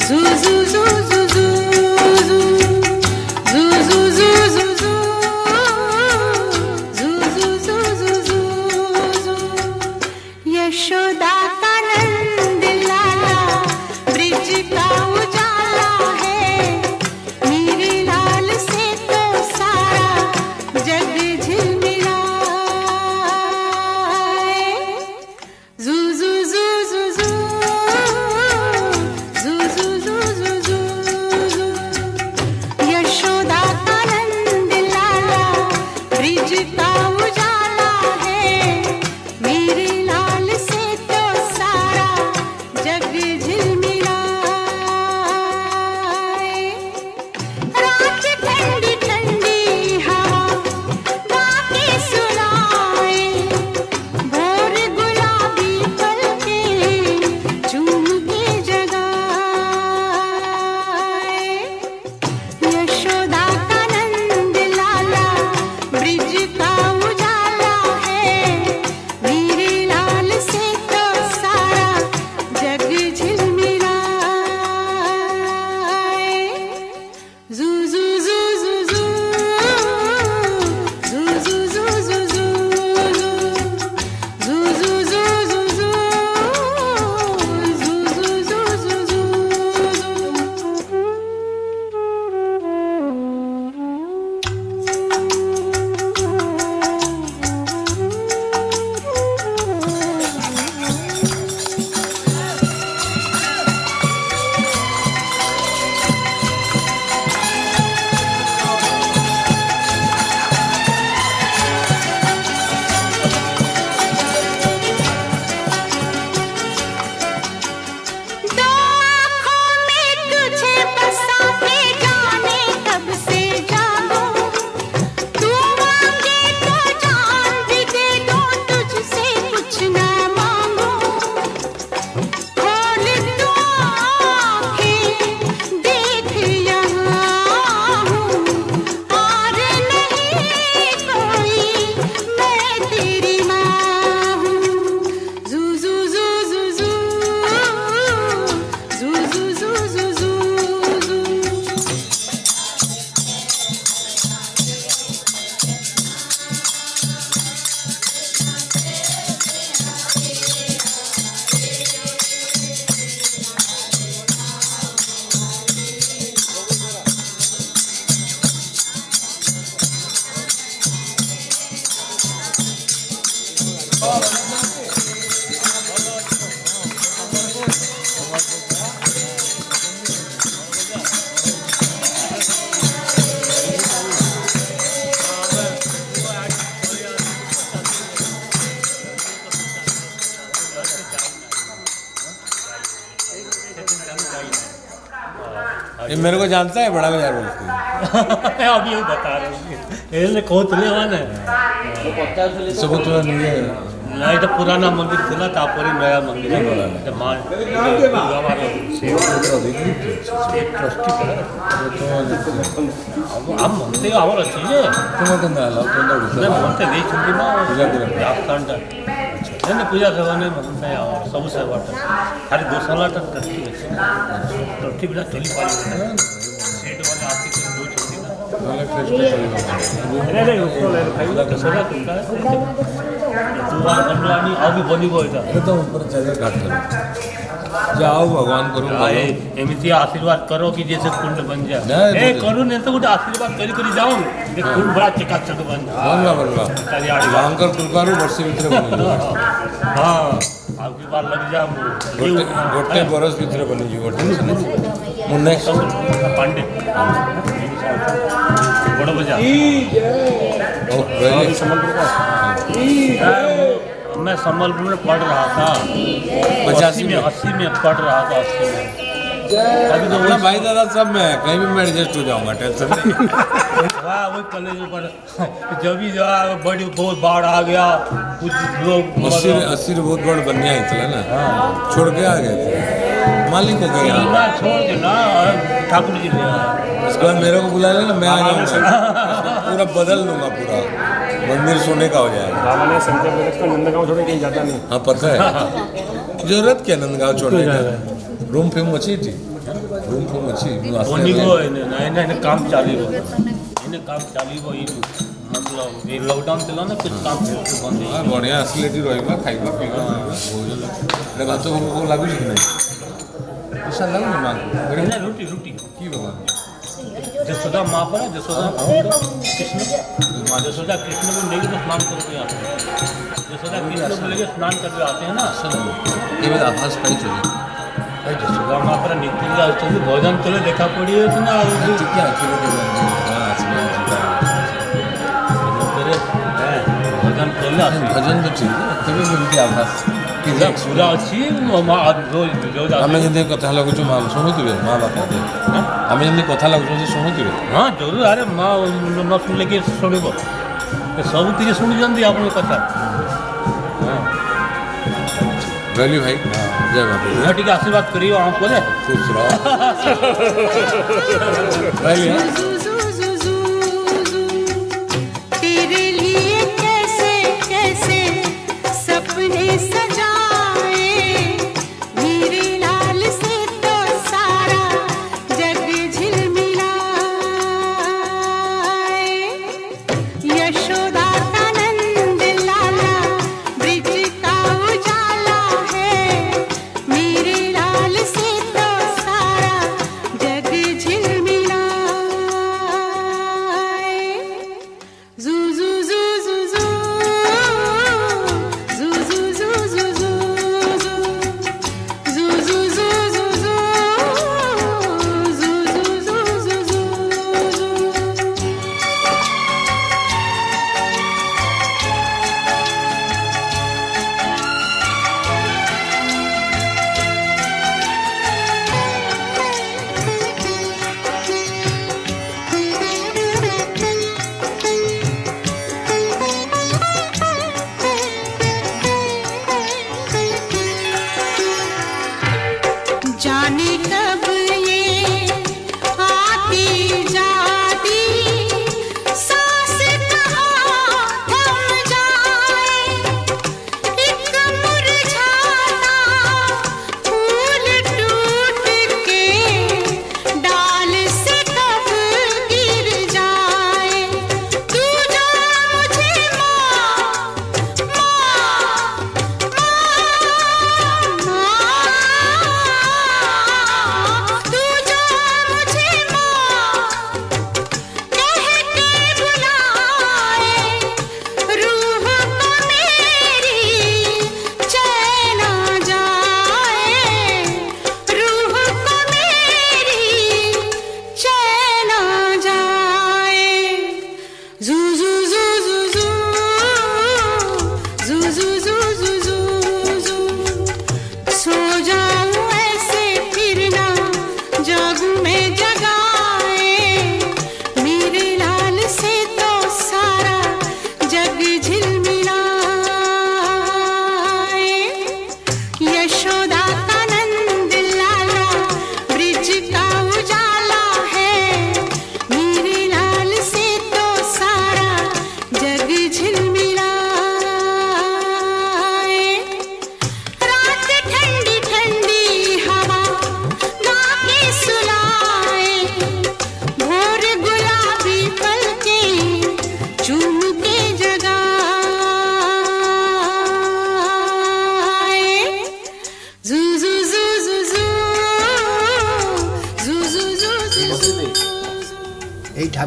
Speaker 9: zoo zoo zoo zoo zoo zoo zoo zoo zoo zoo Yashoda का नंद लाला ब्रिज का उजाला है, मेरे लाल से तो सारा जग झिलमिलाए। Zoo zoo zoo zoo zoo zoo zoo zoo zoo zoo Yashoda का नंद लाला ब्रिज का उजाला है, मेरे लाल से तो
Speaker 11: ये मेरे को जानता है बड़ा बाजार बोल के
Speaker 4: अभी यही बता रहे हैं कहते माने
Speaker 11: सबूत नहीं है
Speaker 4: नहीं तो पुराना मंदिर थिला तापरी नया मंदिर है तो मान ट्रस्टी हम मनते आवर अच्छी है मैं मनते नहीं छुट्टी ना आपकांड नहीं पूजा करवाने मनते आवर सब से बात खाली 2 साल तक ट्रस्टी बिना चली पाई सेट वाले आती थी 2 छुट्टी ना नहीं उसको ले खाइला कसरा तुमका तुम्हारा बनवानी अभी बनी गई था
Speaker 11: ये तो ऊपर चले काट जाओ भगवान करो
Speaker 4: एमती आशीर्वाद करो कि जैसे कुंड बन जाए ए करू नहीं तो गोटे आशीर्वाद करी जाओ ये कुंड बड़ा चकाचक बन
Speaker 11: बनवा भयंकर कृपारू वर्ष भीतर बन
Speaker 4: हाँ अब की बार लग जा
Speaker 11: गोटे बरस भीतर बनी जी गोटे मुन्ने
Speaker 4: पंडित बड़ बजा मैं संबलपुर में पढ़ रहा था 80 में पढ़ रहा था 80 में
Speaker 11: अभी तो बोला भाई दादा सब मैं कहीं भी मैं एडजस्ट हो जाऊंगा टेंशन नहीं
Speaker 4: वाह वही कॉलेज पर जब भी जो बड़ी बहुत बाढ़ आ गया कुछ लोग
Speaker 11: 80 बहुत बड़ बनिया इतना ना छोड़ के आ गए थे मालिक को गया
Speaker 4: ना छोड़ के ना ठाकुर जी ले
Speaker 11: इसके बाद मेरे को बुला लेना मैं आ जाऊंगा पूरा बदल दूंगा पूरा मंदिर सोने का हो जाएगा
Speaker 5: नंदगांव छोड़ कहीं जाता नहीं
Speaker 11: हाँ पता है जरूरत क्या नंदगांव छोड़ने का रूम फिल्म अच्छी थी रूम फिल्म अच्छी
Speaker 4: काम चालू मतलब ये लॉकडाउन चला ना कुछ काम बंद
Speaker 11: हाँ बढ़िया असलिटी रहेगा खाइबा पीबा भोजन भात को लागू कि नहीं ऐसा लागू नहीं मांग
Speaker 4: रोटी
Speaker 11: की बाबा
Speaker 4: जसोदा माँ पर जसोदा कृष्ण जसोदा कृष्ण को लेके तो स्नान करके आते हैं जसोदा कृष्ण को लेके स्नान करके आते हैं ना
Speaker 11: ये बात आभास पाई चली
Speaker 4: जसोदा माँ पर नित्य चलिए भोजन चले देखा पड़ी है ना
Speaker 11: क्या
Speaker 4: भोजन चले
Speaker 11: भजन तो ठीक है तभी मिलती आभास
Speaker 4: पूरा अच्छी
Speaker 11: ଆମେ ଯେମିତି କଥା ଲାଗୁଛୁ ମା ଶୁଣୁଥିବେ ମା ବାପା ଆମେ ଯେମିତି କଥା ଲାଗୁଛୁ ସେ ଶୁଣୁଥିବେ
Speaker 4: ହଁ ଜରୁର ଆରେ ମା ନ ଶୁଣିଲେ କିଏ ଶୁଣିବ ସବୁ କିଛି ଶୁଣିଛନ୍ତି ଆପଣଙ୍କ କଥା
Speaker 11: ରହିଲି ଭାଇ ଜୟ ମାତା
Speaker 4: ଟିକେ ଆଶୀର୍ବାଦ କରିବ ଆମ ପରେ
Speaker 11: ଖୁଶ ରହ ରହିଲି
Speaker 9: तेरे लिए कैसे कैसे सपने सजाए मेरे लाल से तो सारा जग झिलमिलाए यशोदा का नंद लाला ब्रिज का उजाला है मेरे लाल से तो सारा जग झिलमिलाए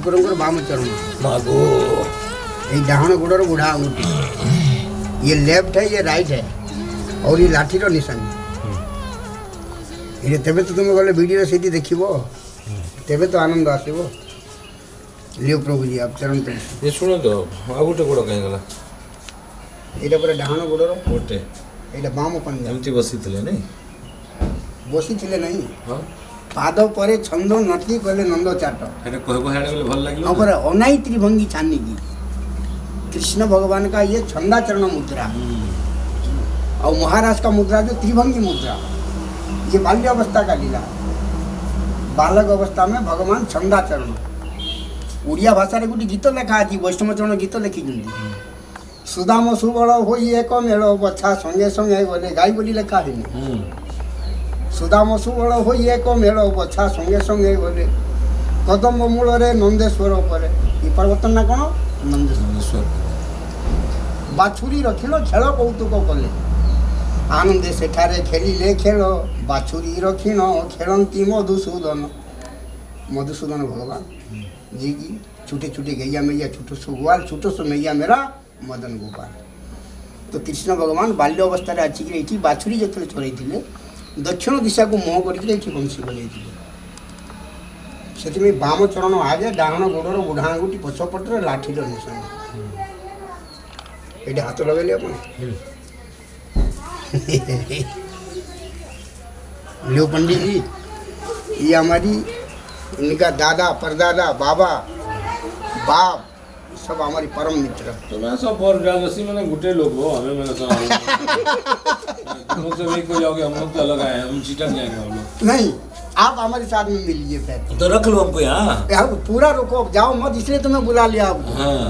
Speaker 12: ठाकुर बाम चरण
Speaker 11: मागो
Speaker 12: ये डाहण गोड़र बुढ़ा अंगूठी, ये लेफ्ट है ये राइट है और ये लाठीर निशानी। ये तेबे तो तुम गले वीडियो से देखिबो, तेबे तो आनंद आसीबो। लियो प्रभु जी आप चरण पे
Speaker 11: ये सुनो तो आ गोटे गोड़ कहीं गला
Speaker 12: एटा पूरा डाहण गोड़र
Speaker 11: गोटे
Speaker 12: एटा बाम पंजा
Speaker 11: एमती बसिथिले नहीं
Speaker 12: बसी थिले नहीं
Speaker 11: हां
Speaker 12: पाद परे छंद नटी कले नंद चाट
Speaker 11: एटा कहबो हेडे गले भल लागिलो
Speaker 12: और अनाई त्रिभंगी छानी की कृष्ण भगवान का ये छंदाचरण मुद्रा और महाराज का मुद्रा जो त्रिभंगी मुद्रा, ये बाल्य अवस्था का लीला। बालक अवस्था में भगवान छंदाचरण ओडिया भाषा रे गोटे गीत लेखा अच्छी वैष्णव चरण गीत लिखी सुदाम सुबल हो एक मेल बछा संगे संगे गले गाई बोली लेखा है सुदाम सुबल हो एक मेल बछा संगे संगे गले कदम मूल रे नंदेश्वर पर ये परिवर्तन ना कौन नंदेश्वर बाछुरी रखिल खेल कौतुक कले आनंदे सेठारे खेलिले खेल बाछुरी रखिन खेलती मधुसूदन मधुसूदन भगवान जी की छूटे छूटे गैया मैया छूटो सुगवाल छूटो सो मैया मेरा मदन गोपाल। तो कृष्ण भगवान बाल्य अवस्था आसिक बाछुरी जो चोरई दक्षिण दिशा को मुह करके बंशी बजाई से बाम चरण आगे डाहण गोड़र बुढ़ा आंगुठी पछपटे लाठीर निशानी ये हाथ लगे अपन लियो पंडित जी ये हमारी इनका दादा परदादा बाबा बाप सब हमारी परम मित्र।
Speaker 11: तो मैं सब और जागसी मैंने गुटे लोग हो हमें मैंने सब हम लोग सब एक हो जाओगे हम लोग तो अलग आए हम चिटक जाएंगे हम लोग
Speaker 12: नहीं आप हमारे साथ में मिलिए फिर
Speaker 11: तो रख लो हमको यहाँ
Speaker 12: पूरा रुको जाओ मत इसलिए तुम्हें बुला लिया आपको।
Speaker 11: हाँ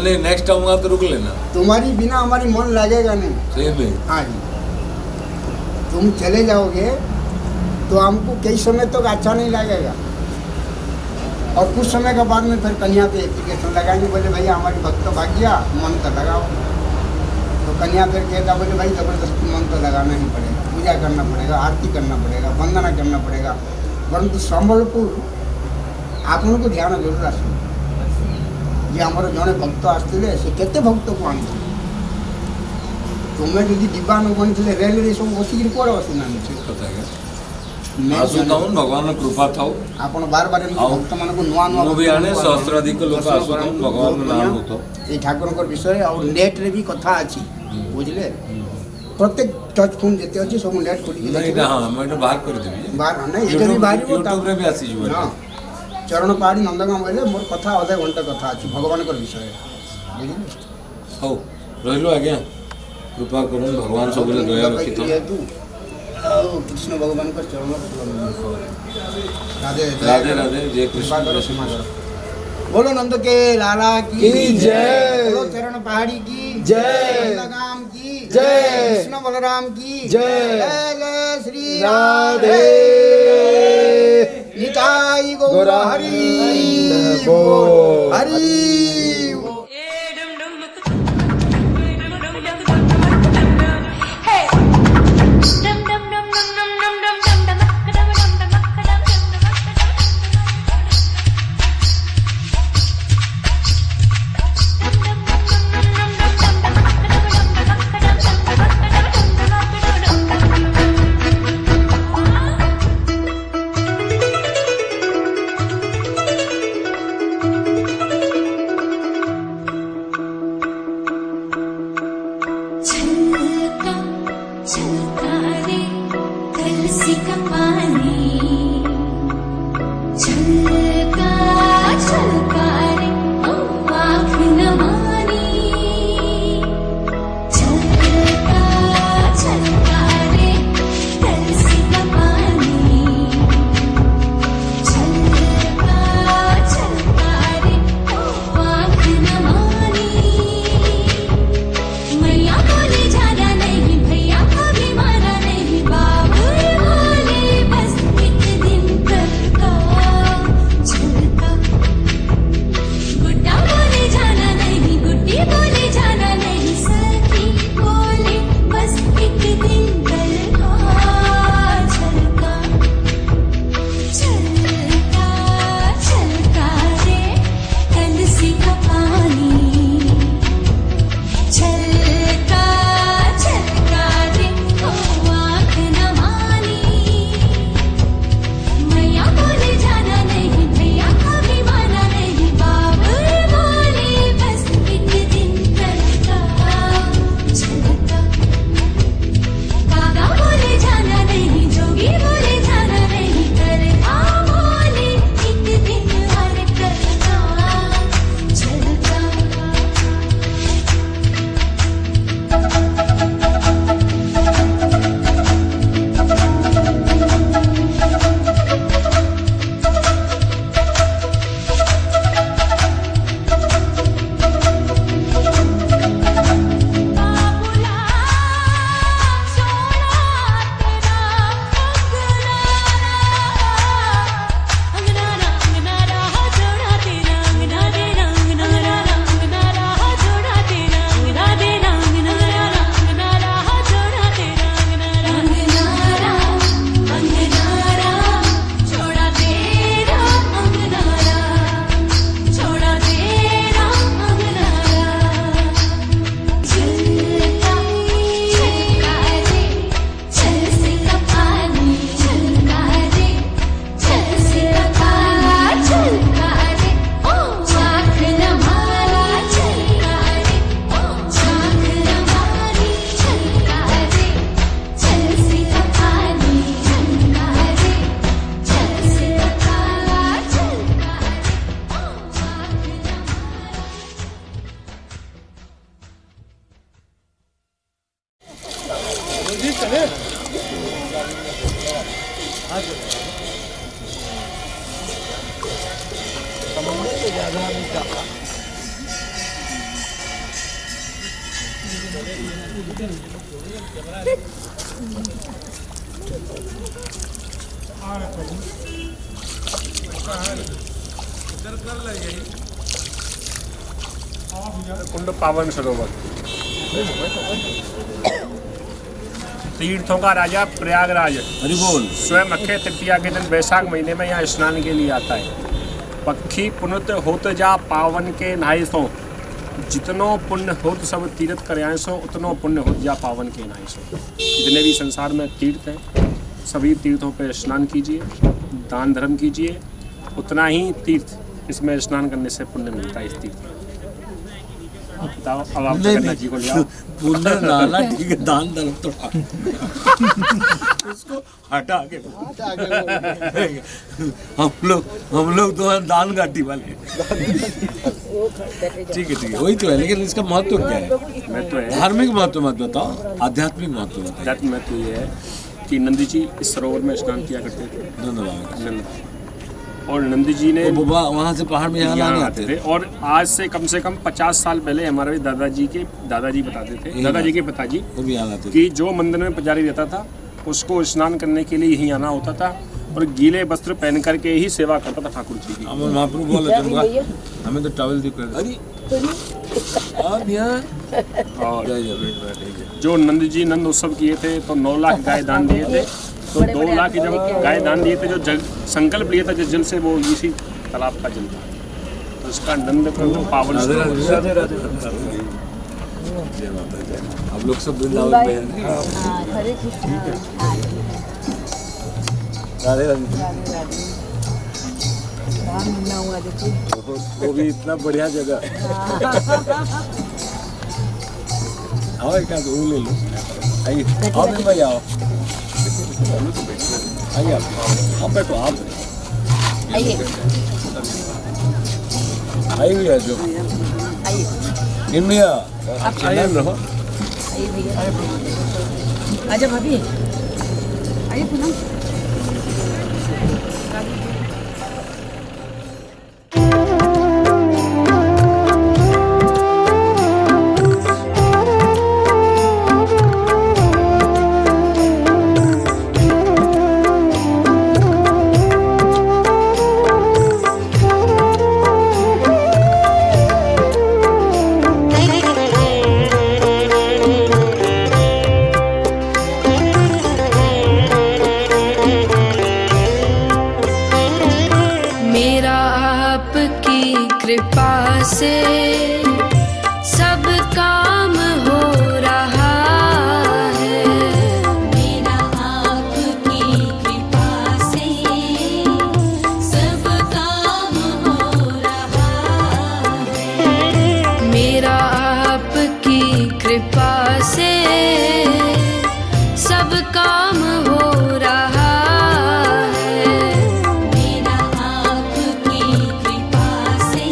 Speaker 11: नहीं नेक्स्ट आऊँगा तो रुक लेना
Speaker 12: तुम्हारी बिना हमारी मन लगेगा नहीं
Speaker 11: सही में
Speaker 12: हाँ जी तुम चले जाओगे तो हमको कई समय तक अच्छा नहीं लगेगा और कुछ समय के बाद में फिर कन्या पे एप्लीकेशन लगाएंगे बोले भैया हमारी भक्त भाग्या मंत्र लगाओ तो कन्या फिर कहता बोले भाई जबरदस्ती मंत्र लगाना ही पड़ेगा पूजा करना पड़ेगा आरती करना पड़ेगा वंदना करना पड़ेगा परंतु संबलपुर आप को ध्यान जरूर आस ये आमर जड़े भक्त आसते से केते भक्त को आन तुम्हें जब डिब्बा न बनी रेल रे सब बसिक कौन बसुना
Speaker 11: भगवान कृपा था
Speaker 12: आप बार बार भक्त मान को नुआ नुआ
Speaker 11: भी आने सहस्राधिक लोक आसुता भगवान नाम होतो
Speaker 12: ये ठाकुर विषय और नेट रे भी कथा अच्छी बुझले प्रत्येक टच फोन जेते अछि सब नेट खोली
Speaker 11: नहीं हां मैं तो बाहर कर देबी
Speaker 12: बाहर नहीं ये भी बाहर
Speaker 11: यूट्यूब रे भी आसी जुवा
Speaker 12: हां चरण पहाड़ी नंदगांव बोले मोर कथा आधा घंटा कथा अछि भगवान का विषय बुझले
Speaker 11: हो रहलो आज्ञा कृपा करून भगवान सब दया रखी तो
Speaker 12: कृष्ण भगवान का चरण राधे
Speaker 11: राधे राधे जय कृष्ण
Speaker 12: बोलो नंद के लाला की जय, बोलो चरण पहाड़ी की जय, नंदगाम की जय, कृष्ण बलराम की जय, जय श्री राधे निताई गौर हरि हरि
Speaker 8: मैया बोले ज्यादा नहीं भैया को भी
Speaker 5: कुंड पावन सरोवर, तीर्थों का राजा प्रयागराज स्वयं अक्षय तृतीया के दिन वैशाख महीने में यहाँ स्नान के लिए आता है। पक्षी पुण्य होत जा पावन के नहाय सो, जितनो पुण्य होत सब तीर्थ कर सो, उतनो पुण्य होत जा पावन के नहाय सो। जितने भी संसार में तीर्थ हैं सभी तीर्थों पर स्नान कीजिए, दान धर्म कीजिए, उतना ही तीर्थ इसमें स्नान करने से पुण्य मिलता है। इस तीर्थ में बताओ, अब आप जगन्नाथ जी को ले आओ।
Speaker 11: पुण्य नाला ठीक है, दान धर्म तो उसको हटा के हम लोग तो दान घाटी वाले। ठीक है वही तो है, लेकिन इसका महत्व क्या है?
Speaker 5: महत्व है
Speaker 11: धार्मिक महत्व मत बताओ, आध्यात्मिक महत्व बताओ।
Speaker 5: आध्यात्मिक महत्व ये है कि नंदी जी इस सरोवर में स्नान किया करते थे।
Speaker 11: धन्यवाद।
Speaker 5: और नंदी जी ने
Speaker 11: वहाँ से पहाड़ में यहाँ आते थे।
Speaker 5: और आज से कम 50 साल पहले हमारे दादाजी बताते थे, दादाजी के पिताजी
Speaker 11: वो भी यहाँ आते
Speaker 5: कि जो मंदिर में पुजारी रहता था उसको स्नान करने के लिए यहीं आना होता था और गीले वस्त्र पहन करके ही सेवा करता था ठाकुर जी की।
Speaker 11: महाप्रभु बोला हमें तो टॉवल दी कर
Speaker 5: और जो नंद जी नंद उत्सव किए थे तो 9 लाख गाय दान दिए थे। तो 2 लाख जब गाय दान दिए थे, जो जल संकल्प लिया था जिस जल से, वो इसी तालाब का जल था। तो इसका नंद को पावन।
Speaker 11: आप लोग सब वृंदावन में हैं। राधे राधे। वो भी इतना बढ़िया जगह। आओ एक आध वो ले लो। आइए आओ मेरे भाई आओ। आइए आप बैठो आप। आइए आइए भैया जो इंडिया आप आइए रहो।
Speaker 13: आइए भैया आजा भाभी आइए पुनः।
Speaker 14: कृपा से सब काम हो रहा है।
Speaker 8: मेरा आपकी कृपा से सब काम हो रहा है।
Speaker 14: मेरा आपकी कृपा से सब काम हो रहा है।
Speaker 8: मेरा आपकी कृपा से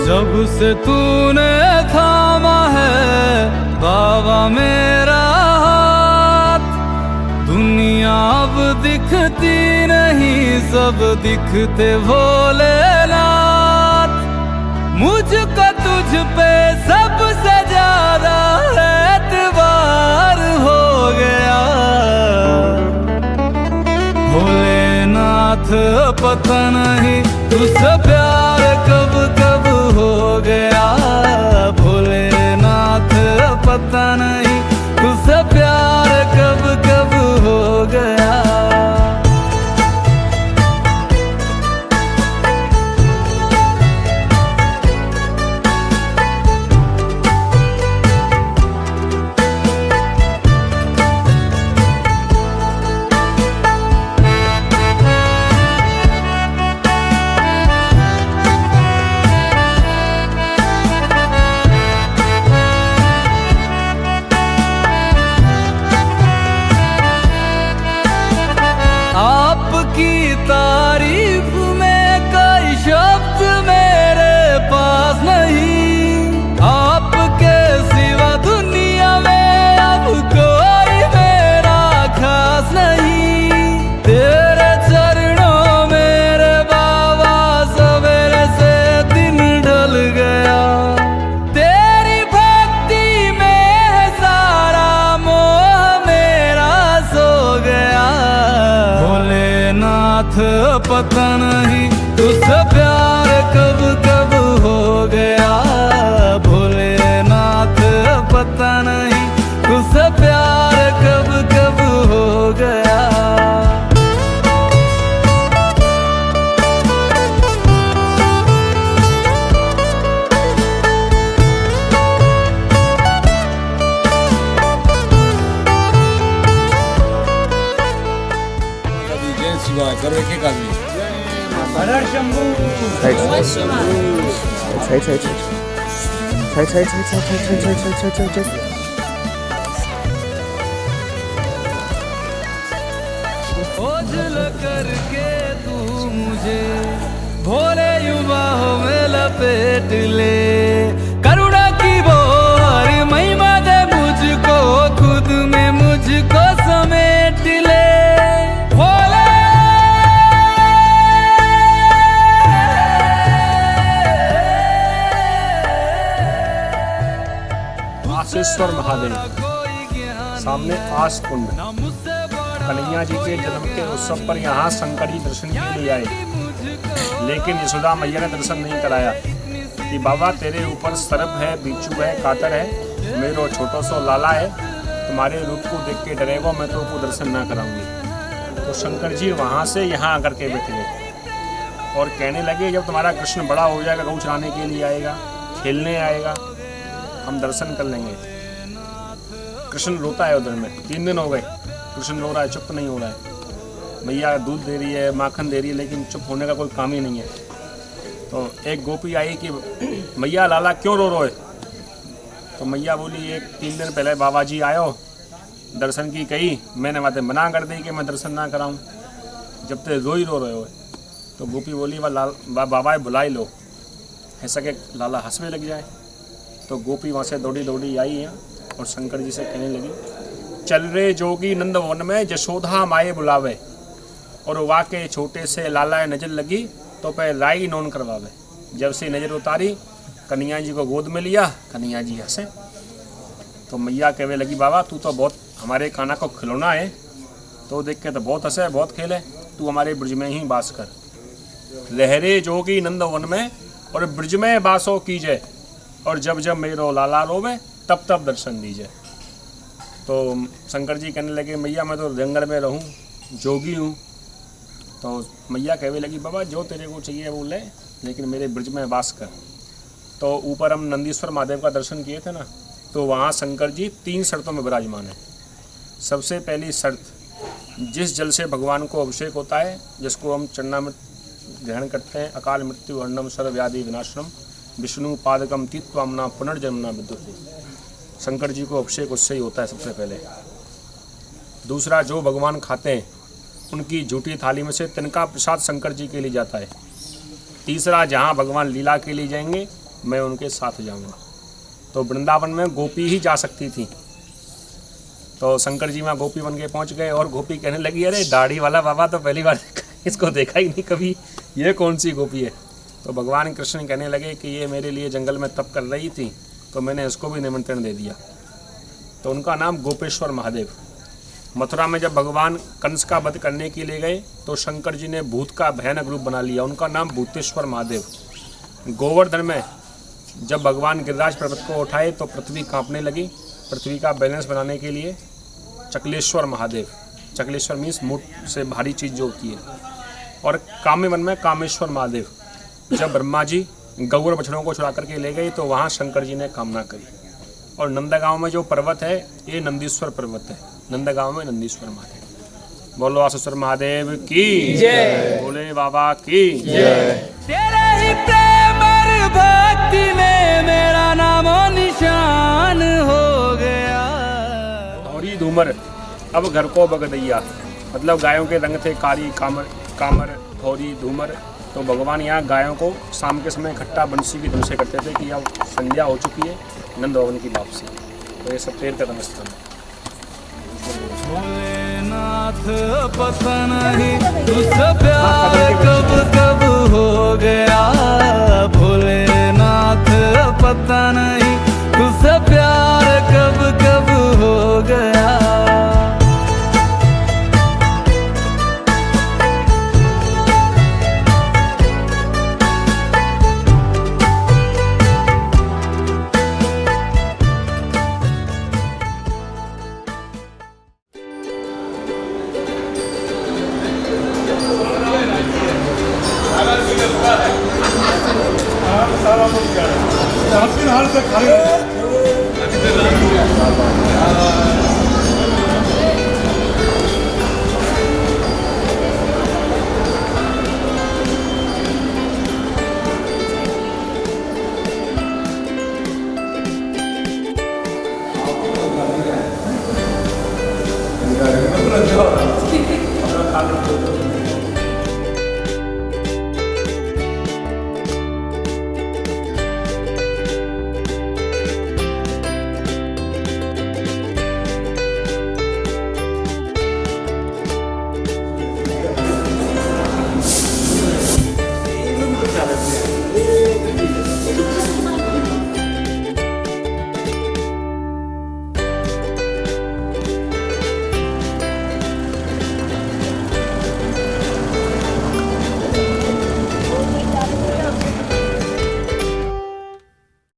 Speaker 3: जब से तूने थामा है बाबा मेरा हाथ, दुनिया अब दिखती नहीं, सब दिखते भोलेनाथ। मुझको तुझ पे सबसे ज्यादा एतबार हो गया भोलेनाथ, पता नहीं तुझसे प्यार कब कब हो गया भोलेनाथ, पता नहीं तुझसे प्यार कब कब हो गया। आपकी तारीफ में कोई शब्द मेरे पास नहीं, आपके सिवा दुनिया में अब कोई मेरा खास नहीं। तेरे चरणों मेरे बाबा सवेरे से दिन ढल गया, तेरी भक्ति में है सारा मोह मेरा सो गया भोलेनाथ, पता नहीं तुझसे प्यार कब कब हो गया भोलेनाथ, पता नहीं तुझसे प्यार कब कब हो गया।
Speaker 11: जय शिवाय करो एक एक आदमी।
Speaker 3: ओझल करके तू मुझे भोले युवाओं में लपेट ले, करुणा की बोहर महिमा दे मुझको, खुद में मुझको समेट ले भोले।
Speaker 5: आसेश्वर महादेव सामने आस कुंड, कन्हैया जी के जन्म के उत्सव पर यहाँ शंकर जी दर्शन के लिए आए, लेकिन यशोदा मैया ने दर्शन नहीं कराया कि बाबा तेरे ऊपर सर्प है, बिच्छू है, कातर है, मेरो छोटो सो लाला है, तुम्हारे रूप को देख के डरेगा, मैं तो को दर्शन ना कराऊंगी। तो शंकर जी वहाँ से यहाँ आकर के बैठ गए और कहने लगे जब तुम्हारा कृष्ण बड़ा हो जाएगा, गऊ चराने के लिए आएगा, खेलने आएगा, हम दर्शन कर लेंगे। कृष्ण रोता है उधर में, 3 दिन हो गए कृष्ण रो रहा है, चुप नहीं हो रहा है। मैया दूध दे रही है, माखन दे रही है, लेकिन चुप होने का कोई काम ही नहीं है। तो एक गोपी आई कि मैया लाला क्यों रो रोए? तो मैया बोली 3 दिन पहले बाबा जी आयो, दर्शन की कही, मैंने बातें मना कर दी कि मैं दर्शन ना कराऊं, जब तक रो ही रो रहे हो। तो गोपी बोली बाबा बुलाई लो, ऐसा कि लाला हंसने लग जाए। तो गोपी वहाँ से दौड़ी दौड़ी आई है और शंकर जी से कहने लगी चल रे जोगी नंद वन में जशोदा माए बुलावे, और वाके छोटे से लाला नजर लगी तो पे राई नोन करवावे। जब से नज़र उतारी कन्हैया जी को गोद में लिया, कन्हैया जी हंसे। तो मैया कहने लगी बाबा तू तो बहुत हमारे काना को खिलौना है, तो देख के तो बहुत हंसे, बहुत खेले, तू हमारे ब्रज में ही बास कर। लहरे जोगी नंद वन में और ब्रज में बासो कीजिए, और जब जब मेरो लाला रोवे तब तब दर्शन दीजिए। तो शंकर जी कहने लगे मैया मैं तो जंगल में रहूं, जोगी हूँ। तो मैया कहने लगी बाबा जो तेरे को चाहिए वो ले, लेकिन मेरे ब्रज में वास कर। तो ऊपर हम नंदीश्वर महादेव का दर्शन किए थे ना, तो वहाँ शंकर जी 3 शर्तों में विराजमान है। सबसे पहली शर्त, जिस जल से भगवान को अभिषेक होता है, जिसको हम चरणामृत ग्रहण करते हैं, अकाल मृत्यु हरणम सर्वव्याधि विनाशनम विष्णु पादकम तीर्थवामना पुनर्जन्मना विद्युत। शंकर जी को अभिषेक उससे ही होता है सबसे पहले। दूसरा, जो भगवान खाते हैं उनकी झूठी थाली में से तिनका प्रसाद शंकर जी के लिए जाता है। तीसरा, जहाँ भगवान लीला के लिए जाएंगे मैं उनके साथ जाऊंगा। तो वृंदावन में गोपी ही जा सकती थी। तो शंकर जी वहाँ गोपी बन के पहुँच गए और गोपी कहने लगी, अरे दाढ़ी वाला बाबा तो पहली बार इसको देखा ही नहीं कभी, ये कौन सी गोपी है। तो भगवान कृष्ण कहने लगे कि ये मेरे लिए जंगल में तप कर रही थी, तो मैंने इसको भी निमंत्रण दे दिया। तो उनका नाम गोपेश्वर महादेव। मथुरा में जब भगवान कंस का वध करने के लिए गए तो शंकर जी ने भूत का भयानक रूप बना लिया, उनका नाम भूतेश्वर महादेव। गोवर्धन में जब भगवान गिरिराज पर्वत को उठाए तो पृथ्वी कांपने लगी। पृथ्वी का बैलेंस बनाने के लिए चकलेश्वर महादेव, चकलेश्वर मीन्स मुठ से भारी चीज़ जो होती है। और काम्यवन में कामेश्वर महादेव, जब ब्रह्मा जी गौर बछड़ों को चुरा करके ले गए तो वहाँ शंकर जी ने कामना करी। और नंदगांव में जो पर्वत है ये नंदीश्वर पर्वत है, नंदगांव में नंदीश्वर महादेव। बोलो आसुसर महादेव की जय, बोले बाबा की जय।
Speaker 3: तेरे ही प्रेम और भक्ति में मेरा नामो निशान हो गया।
Speaker 5: धौरी धूमर अब घर को बगदैया, मतलब गायों के रंग थे कारी, कामर धौरी धूमर। तो भगवान यहाँ गायों को शाम के समय इकट्ठा बंसी की धुन से करते थे कि अब संध्या हो चुकी है, नंद भवन की वापसी। तो ये सब 13 कदम स्थान है।
Speaker 3: भोलेनाथ पता नहीं तुझसे प्यार कब कब हो गया, भोलेनाथ पता नहीं तुझसे प्यार कब कब हो गया।
Speaker 11: हाल से खाली